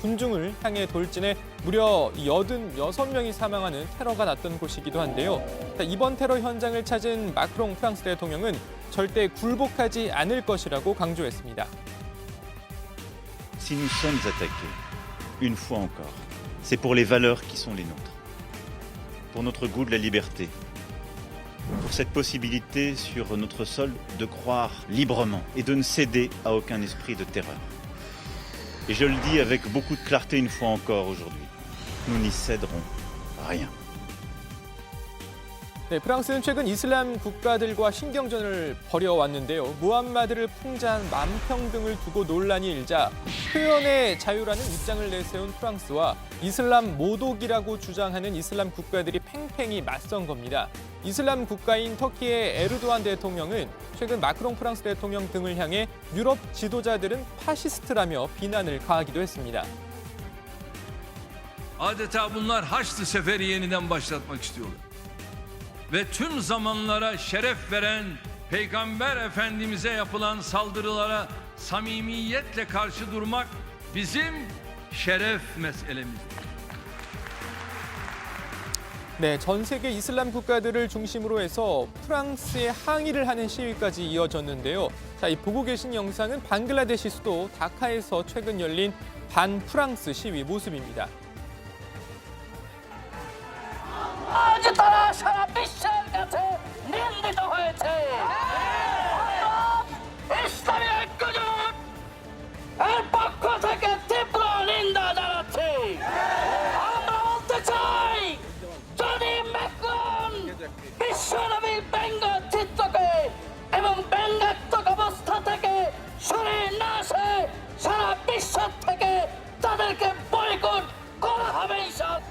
군중을 향해 돌진해 무려 86명이 사망하는 테러가 났던 곳이기도 한데요. 이번 테러 현장을 찾은 마크롱 프랑스 대통령은 절대 굴복하지 않을 것이라고 강조했습니다. Si nous sommes attaqués, une fois encore, c'est pour les valeurs qui sont les nôtres, pour notre goût de la liberté. Pour cette possibilité sur notre sol de croire librement et de ne céder à aucun esprit de terreur. Et je le dis avec beaucoup de clarté une fois encore aujourd'hui, nous n'y céderons rien. 네, 프랑스는 최근 이슬람 국가들과 신경전을 벌여왔는데요. 무함마드를 풍자한 만평 등을 두고 논란이 일자 표현의 자유라는 입장을 내세운 프랑스와 이슬람 모독이라고 주장하는 이슬람 국가들이 팽팽히 맞선 겁니다. 이슬람 국가인 터키의 에르도안 대통령은 최근 마크롱 프랑스 대통령 등을 향해 유럽 지도자들은 파시스트라며 비난을 가하기도 했습니다. Adeta bunlar Haçlı Seferi yeniden başlatmak istiyorlar. Ve tüm zamanlara şeref veren Peygamber Efendimiz'e yapılan saldırılara samimiyetle karşı durmak bizim şeref meselemizdir. 네, 전 세계 이슬람 국가들을 중심으로 해서 프랑스에 항의를 하는 시위까지 이어졌는데요. 자, 이 보고 계신 영상은 방글라데시 수도 다카에서 최근 열린 반프랑스 시위 모습입니다. আজ তারা সারা বিশ্বের কাছে নিন্দিত হয়েছে। ইসলামী ঐক্যজোট এর পক্ষ থেকে তীব্র নিন্দা জানাচ্ছে। আমরা বলতে চাই, যদি ম্যাক্রন বিশ্বনবীর ব্যঙ্গচিত্রকে এবং ব্যঙ্গাত্মক অবস্থা থেকে সরে না আসে, সারা বিশ্ব থেকে তাদেরকে বয়কট করা হবে ইনশাআল্লাহ।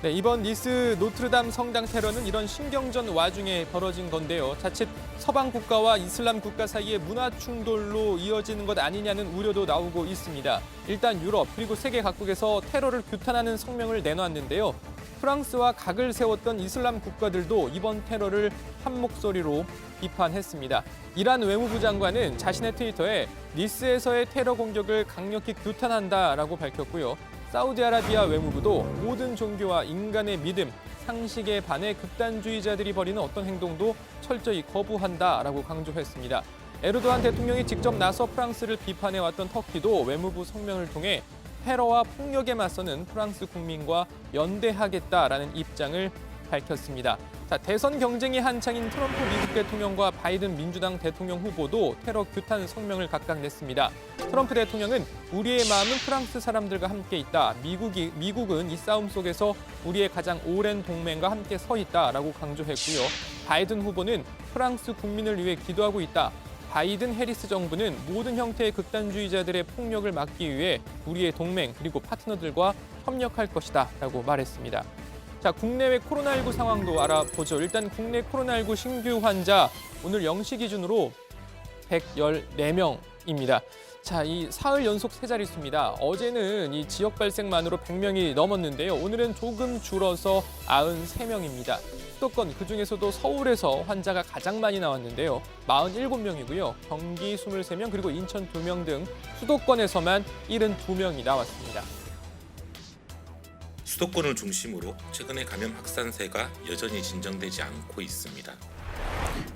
네, 이번 니스 노트르담 성당 테러는 이런 신경전 와중에 벌어진 건데요. 자칫 서방 국가와 이슬람 국가 사이의 문화 충돌로 이어지는 것 아니냐는 우려도 나오고 있습니다. 일단 유럽 그리고 세계 각국에서 테러를 규탄하는 성명을 내놨는데요. 프랑스와 각을 세웠던 이슬람 국가들도 이번 테러를 한 목소리로 비판했습니다. 이란 외무부 장관은 자신의 트위터에 니스에서의 테러 공격을 강력히 규탄한다라고 밝혔고요. 사우디아라비아 외무부도 모든 종교와 인간의 믿음, 상식에 반해 극단주의자들이 벌이는 어떤 행동도 철저히 거부한다라고 강조했습니다. 에르도안 대통령이 직접 나서 프랑스를 비판해왔던 터키도 외무부 성명을 통해 테러와 폭력에 맞서는 프랑스 국민과 연대하겠다라는 입장을 밝혔습니다. 자, 대선 경쟁이 한창인 트럼프 미국 대통령과 바이든 민주당 대통령 후보도 테러 규탄 성명을 각각 냈습니다. 트럼프 대통령은 우리의 마음은 프랑스 사람들과 함께 있다. 미국은 이 싸움 속에서 우리의 가장 오랜 동맹과 함께 서 있다라고 강조했고요. 바이든 후보는 프랑스 국민을 위해 기도하고 있다. 바이든 해리스 정부는 모든 형태의 극단주의자들의 폭력을 막기 위해 우리의 동맹 그리고 파트너들과 협력할 것이다 라고 말했습니다. 자, 국내외 코로나19 상황도 알아보죠. 일단 국내 코로나19 신규 환자 오늘 0시 기준으로 114명입니다. 자, 이 사흘 연속 세 자릿수입니다. 어제는 이 지역 발생만으로 100명이 넘었는데요. 오늘은 조금 줄어서 93명입니다. 수도권 그중에서도 서울에서 환자가 가장 많이 나왔는데요. 47명이고요. 경기 23명 그리고 인천 2명 등 수도권에서만 72명이 나왔습니다. 수도권을 중심으로 최근에 감염 확산세가 여전히 진정되지 않고 있습니다.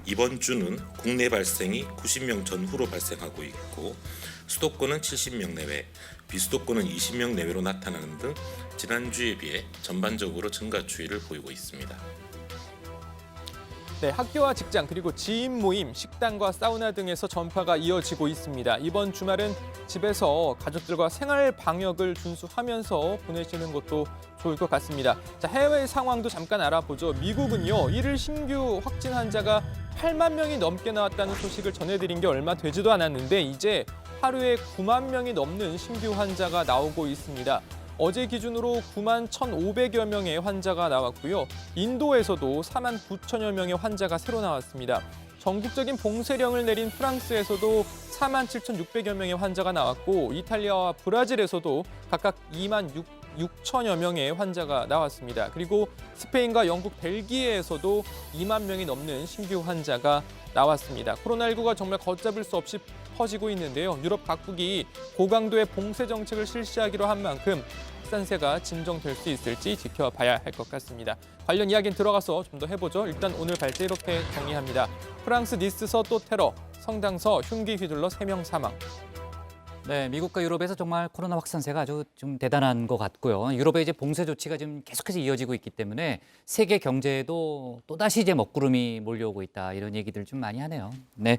이번 주는 국내 발생이 90명 전후로 발생하고 있고 수도권은 70명 내외, 비수도권은 20명 내외로 나타나는 등 지난주에 비해 전반적으로 증가 추이를 보이고 있습니다. 네, 학교와 직장 그리고 지인 모임, 식당과 사우나 등에서 전파가 이어지고 있습니다. 이번 주말은 집에서 가족들과 생활 방역을 준수하면서 보내시는 것도 좋을 것 같습니다. 자, 해외 상황도 잠깐 알아보죠. 미국은요, 1일 신규 확진 환자가 8만 명이 넘게 나왔다는 소식을 전해드린 게 얼마 되지도 않았는데 이제 하루에 9만 명이 넘는 신규 환자가 나오고 있습니다. 어제 기준으로 9만 1,500여 명의 환자가 나왔고요. 인도에서도 4만 9천여 명의 환자가 새로 나왔습니다. 전국적인 봉쇄령을 내린 프랑스에서도 4만 7,600여 명의 환자가 나왔고 이탈리아와 브라질에서도 각각 2만 6천여 명의 환자가 나왔습니다. 그리고 스페인과 영국, 벨기에에서도 2만 명이 넘는 신규 환자가 나왔습니다. 코로나19가 정말 걷잡을 수 없이 퍼지고 있는데요. 유럽 각국이 고강도의 봉쇄 정책을 실시하기로 한 만큼 확산세가 진정될 수 있을지 지켜봐야 할 것 같습니다. 관련 이야기는 들어가서 좀 더 해보죠. 일단 오늘 발제 이렇게 정리합니다. 프랑스 니스서 또 테러, 성당서 흉기 휘둘러 3명 사망. 네, 미국과 유럽에서 정말 코로나 확산세가 아주 좀 대단한 것 같고요. 유럽의 이제 봉쇄 조치가 지금 계속해서 이어지고 있기 때문에 세계 경제에도 또다시 이제 먹구름이 몰려오고 있다. 이런 얘기들 좀 많이 하네요. 네.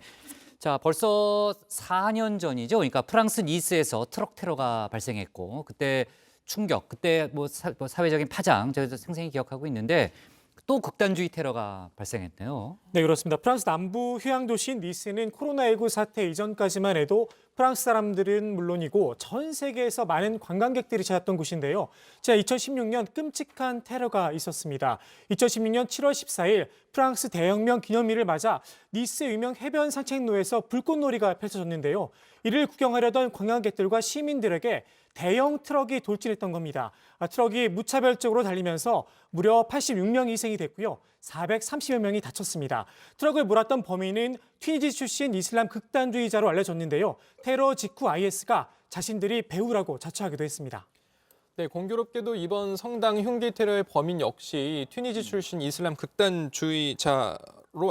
자, 벌써 4년 전이죠. 그러니까 프랑스 니스에서 트럭 테러가 발생했고 그때 충격, 그때 뭐 사회적인 파장 저희도 생생히 기억하고 있는데 또 극단주의 테러가 발생했네요. 네, 그렇습니다. 프랑스 남부 휴양 도시 니스는 코로나19 사태 이전까지만 해도 프랑스 사람들은 물론이고 전 세계에서 많은 관광객들이 찾았던 곳인데요. 자, 2016년 끔찍한 테러가 있었습니다. 2016년 7월 14일 프랑스 대혁명 기념일을 맞아 니스 유명 해변 산책로에서 불꽃놀이가 펼쳐졌는데요. 이를 구경하려던 관광객들과 시민들에게 대형 트럭이 돌진했던 겁니다. 트럭이 무차별적으로 달리면서 무려 86명이 희생이 됐고요. 430여 명이 다쳤습니다. 트럭을 몰았던 범인은 튀니지 출신 이슬람 극단주의자로 알려졌는데요. 테러 직후 IS가 자신들이 배후라고 자처하기도 했습니다. 네, 공교롭게도 이번 성당 흉기 테러의 범인 역시 튀니지 출신 이슬람 극단주의자로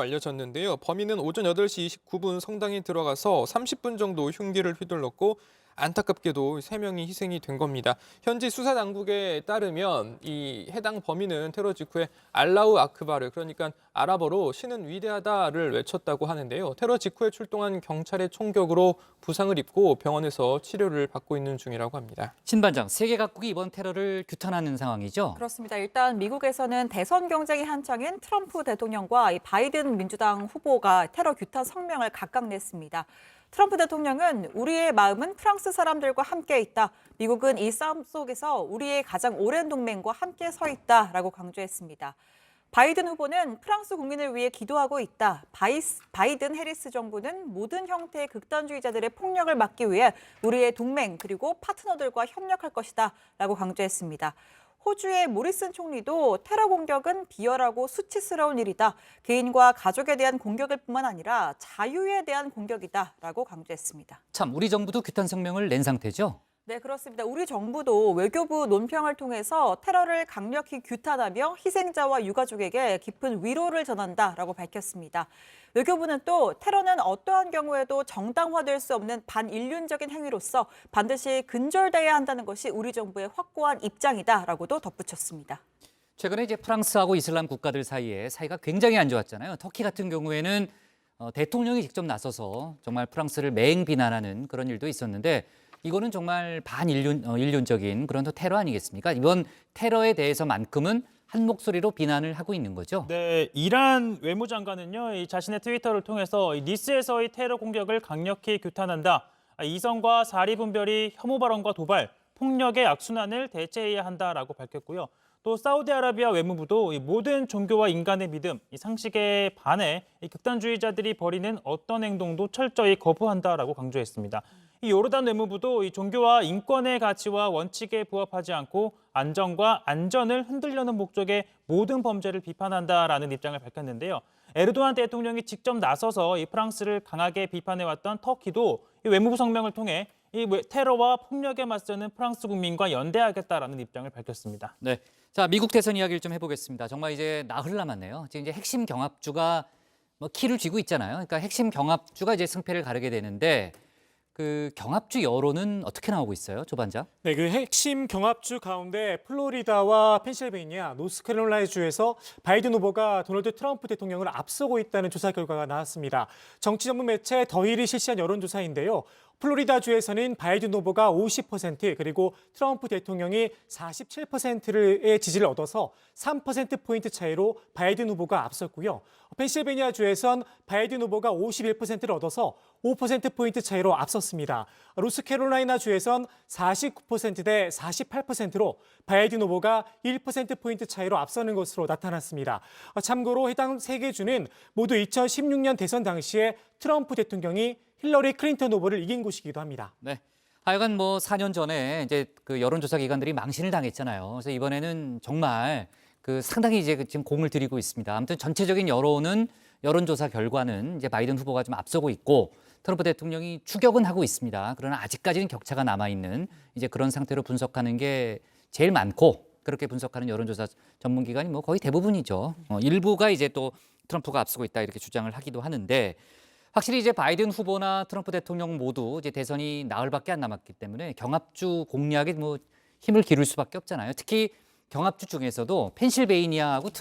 알려졌는데요. 범인은 오전 8시 29분 성당에 들어가서 30분 정도 흉기를 휘둘렀고 안타깝게도 3명이 희생이 된 겁니다. 현지 수사 당국에 따르면 이 해당 범인은 테러 직후에 알라우 아크바르, 그러니까 아랍어로 신은 위대하다를 외쳤다고 하는데요. 테러 직후에 출동한 경찰의 총격으로 부상을 입고 병원에서 치료를 받고 있는 중이라고 합니다. 신 반장, 세계 각국이 이번 테러를 규탄하는 상황이죠? 그렇습니다. 일단 미국에서는 대선 경쟁이 한창인 트럼프 대통령과 이 바이든 민주당 후보가 테러 규탄 성명을 각각 냈습니다. 트럼프 대통령은 우리의 마음은 프랑스 사람들과 함께 있다. 미국은 이 싸움 속에서 우리의 가장 오랜 동맹과 함께 서 있다라고 강조했습니다. 바이든 후보는 프랑스 국민을 위해 기도하고 있다. 바이든 해리스 정부는 모든 형태의 극단주의자들의 폭력을 막기 위해 우리의 동맹 그리고 파트너들과 협력할 것이다 라고 강조했습니다. 호주의 모리슨 총리도 테러 공격은 비열하고 수치스러운 일이다. 개인과 가족에 대한 공격일 뿐만 아니라 자유에 대한 공격이다라고 강조했습니다. 참, 우리 정부도 규탄 성명을 낸 상태죠? 네, 그렇습니다. 우리 정부도 외교부 논평을 통해서 테러를 강력히 규탄하며 희생자와 유가족에게 깊은 위로를 전한다라고 밝혔습니다. 외교부는 또 테러는 어떠한 경우에도 정당화될 수 없는 반인륜적인 행위로서 반드시 근절돼야 한다는 것이 우리 정부의 확고한 입장이다라고도 덧붙였습니다. 최근에 이제 프랑스하고 이슬람 국가들 사이에 사이가 굉장히 안 좋았잖아요. 터키 같은 경우에는 대통령이 직접 나서서 정말 프랑스를 맹 비난하는 그런 일도 있었는데 이거는 정말 반인륜적인 그런 테러 아니겠습니까? 이번 테러에 대해서만큼은 한 목소리로 비난을 하고 있는 거죠. 네, 이란 외무장관은요, 이 자신의 트위터를 통해서 니스에서의 테러 공격을 강력히 규탄한다. 이성과 사리 분별이 혐오 발언과 도발, 폭력의 악순환을 대체해야 한다라고 밝혔고요. 또 사우디아라비아 외무부도 이 모든 종교와 인간의 믿음, 이 상식에 반해 이 극단주의자들이 벌이는 어떤 행동도 철저히 거부한다라고 강조했습니다. 이 요르단 외무부도 이 종교와 인권의 가치와 원칙에 부합하지 않고 안정과 안전을 흔들려는 목적의 모든 범죄를 비판한다라는 입장을 밝혔는데요. 에르도안 대통령이 직접 나서서 이 프랑스를 강하게 비판해왔던 터키도 이 외무부 성명을 통해 이 테러와 폭력에 맞서는 프랑스 국민과 연대하겠다라는 입장을 밝혔습니다. 네. 자, 미국 대선 이야기를 좀 해보겠습니다. 정말 이제 나흘 남았네요. 지금 이제 핵심 경합주가 뭐 키를 쥐고 있잖아요. 그러니까 핵심 경합주가 이제 승패를 가르게 되는데 그 경합주 여론은 어떻게 나오고 있어요, 조 반장? 네, 그 핵심 경합주 가운데 플로리다와 펜실베이니아, 노스캐롤라이나주에서 바이든 후보가 도널드 트럼프 대통령을 앞서고 있다는 조사 결과가 나왔습니다. 정치 전문 매체 더힐이 실시한 여론조사인데요. 플로리다주에서는 바이든 후보가 50% 그리고 트럼프 대통령이 47%의 지지를 얻어서 3%포인트 차이로 바이든 후보가 앞섰고요. 펜실베이니아주에선 바이든 후보가 51%를 얻어서 5%포인트 차이로 앞섰습니다. 노스캐롤라이나주에선 49%대 48%로 바이든 후보가 1%포인트 차이로 앞서는 것으로 나타났습니다. 참고로 해당 세 개 주는 모두 2016년 대선 당시에 트럼프 대통령이 힐러리 클린턴 후보를 이긴 곳이기도 합니다. 네. 하여간 뭐 4년 전에 이제 그 여론조사 기관들이 망신을 당했잖아요. 그래서 이번에는 정말 그 상당히 이제 지금 공을 들이고 있습니다. 아무튼 전체적인 여론조사 결과는 이제 바이든 후보가 좀 앞서고 있고 트럼프 대통령이 추격은 하고 있습니다. 그러나 아직까지는 격차가 남아있는 이제 그런 상태로 분석하는 게 제일 많고 그렇게 분석하는 여론조사 전문기관이 뭐 거의 대부분이죠. 일부가 이제 또 트럼프가 앞서고 있다 이렇게 주장을 하기도 하는데 확실히 이제 바이든 후보나 트럼프 대통령 모두 이제 대선이 나흘밖에 안 남았기 때문에 경합주 공략에 뭐 힘을 기울일 수밖에 없잖아요. 특히 경합주 중에서도 펜실베이니아하고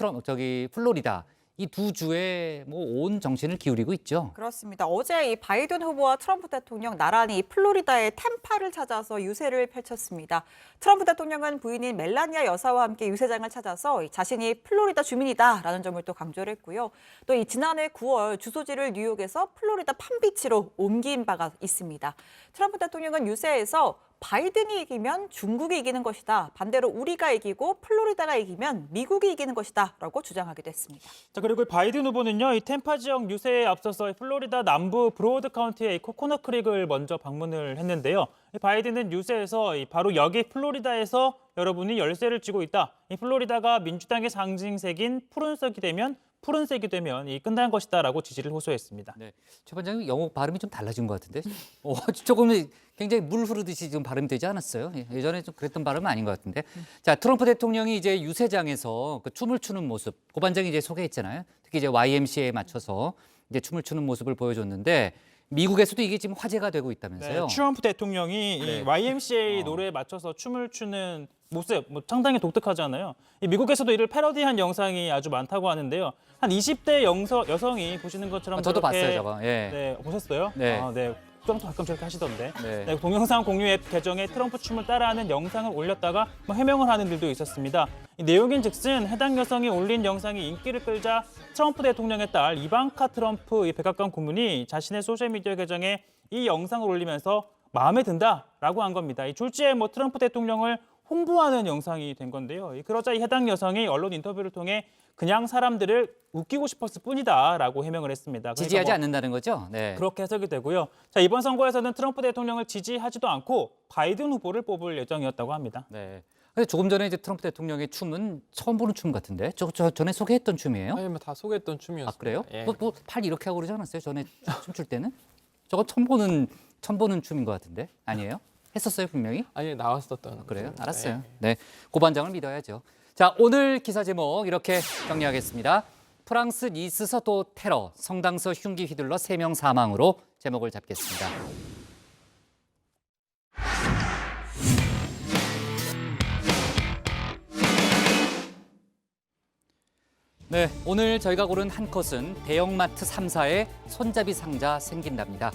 플로리다 이 두 주에 뭐 온 정신을 기울이고 있죠. 그렇습니다. 어제 이 바이든 후보와 트럼프 대통령 나란히 플로리다의 템파를 찾아서 유세를 펼쳤습니다. 트럼프 대통령은 부인인 멜라니아 여사와 함께 유세장을 찾아서 자신이 플로리다 주민이다라는 점을 또 강조를 했고요. 또 이 지난해 9월 주소지를 뉴욕에서 플로리다 팜비치로 옮긴 바가 있습니다. 트럼프 대통령은 유세에서 바이든이 이기면 중국이 이기는 것이다. 반대로 우리가 이기고 플로리다가 이기면 미국이 이기는 것이다. 라고 주장하기도 했습니다. 자, 그리고 바이든 후보는요, 이 템파 지역 유세에 앞서서 플로리다 남부 브로드 카운티의 코코넛 크릭을 먼저 방문을 했는데요. 바이든은 유세에서 바로 여기 플로리다에서 여러분이 열쇠를 쥐고 있다. 이 플로리다가 민주당의 상징색인 푸른색이 되면 이 끝난 것이다라고 지지를 호소했습니다. 네, 최 반장님 영어 발음이 좀 달라진 것 같은데 조금 굉장히 물 흐르듯이 지금 발음이 되지 않았어요? 예전에 좀 그랬던 발음은 아닌 것 같은데. 자, 트럼프 대통령이 이제 유세장에서 그 춤을 추는 모습, 고 반장이 이제 소개했잖아요. 특히 이제 YMCA에 맞춰서 이제 춤을 추는 모습을 보여줬는데. 미국에서도 이게 지금 화제가 되고 있다면서요? 네, 트럼프 대통령이 이 YMCA 노래에 맞춰서 춤을 추는 모습 상당히 독특하잖아요. 미국에서도 이를 패러디한 영상이 아주 많다고 하는데요. 한 20대 여성이 보시는 것처럼 저도 저렇게, 봤어요, 저거. 예. 네, 보셨어요? 네. 네. 트럼프 가끔 저렇게 하시던데. 네. 네, 동영상 공유 앱 계정에 트럼프 춤을 따라하는 영상을 올렸다가 해명을 하는 일도 있었습니다. 이 내용인즉슨 해당 여성이 올린 영상이 인기를 끌자 트럼프 대통령의 딸 이방카 트럼프 백악관 고문이 자신의 소셜미디어 계정에 이 영상을 올리면서 마음에 든다라고 한 겁니다. 이 졸지에 트럼프 대통령을 홍보하는 영상이 된 건데요. 그러자 이 해당 여성이 언론 인터뷰를 통해 그냥 사람들을 웃기고 싶었을 뿐이다라고 해명을 했습니다. 그러니까 지지하지 않는다는 거죠? 네. 그렇게 해석이 되고요. 자, 이번 선거에서는 트럼프 대통령을 지지하지도 않고 바이든 후보를 뽑을 예정이었다고 합니다. 네. 근데 조금 전에 이제 트럼프 대통령의 춤은 처음 보는 춤 같은데? 저 전에 소개했던 춤이에요? 아니, 다 소개했던 춤이었어요. 아, 그래요? 예. 팔 이렇게 하고 그러지 않았어요? 전에 춤출 때는? 저거 처음 보는 춤인 것 같은데? 아니에요? 했었어요, 분명히? 아니, 나왔었던. 그래요? 춤. 알았어요. 네. 고반장을 믿어야죠. 자, 오늘 기사 제목 이렇게 정리하겠습니다. 프랑스 니스 서도 테러, 성당서 흉기 휘둘러 3명 사망으로 제목을 잡겠습니다. 네, 오늘 저희가 고른 한 컷은 대형마트 3사의 손잡이 상자 생긴답니다.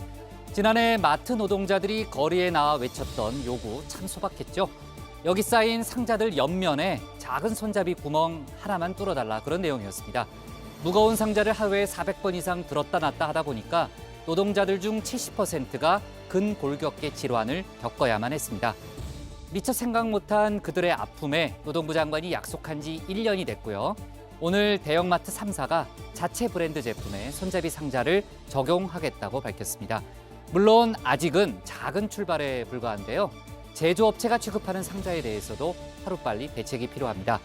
지난해 마트 노동자들이 거리에 나와 외쳤던 요구 참 소박했죠. 여기 쌓인 상자들 옆면에 작은 손잡이 구멍 하나만 뚫어달라 그런 내용이었습니다. 무거운 상자를 하루에 400번 이상 들었다 놨다 하다 보니까 노동자들 중 70%가 근골격계 질환을 겪어야만 했습니다. 미처 생각 못한 그들의 아픔에 노동부 장관이 약속한 지 1년이 됐고요. 오늘 대형마트 3사가 자체 브랜드 제품에 손잡이 상자를 적용하겠다고 밝혔습니다. 물론 아직은 작은 출발에 불과한데요. 제조업체가 취급하는 상자에 대해서도 하루빨리 대책이 필요합니다.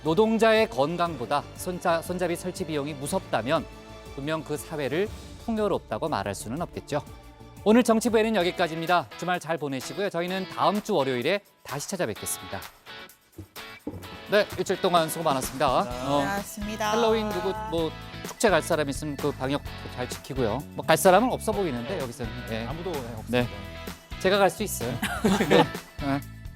노동자의 건강보다 손잡이 설치 비용이 무섭다면 분명 그 사회를 풍요롭다고 말할 수는 없겠죠. 오늘 정치부에는 여기까지입니다. 주말 잘 보내시고요. 저희는 다음 주 월요일에 다시 찾아뵙겠습니다. 네, 일주일 동안 수고 많았습니다. 고맙습니다. 할로윈 누구 뭐 축제 갈 사람 있으면 그 방역 잘 지키고요. 뭐 갈 사람은 없어 보이는데 여기서는. 네. 아무도 없습니다. 네, 제가 갈 수 있어요. 네. 네.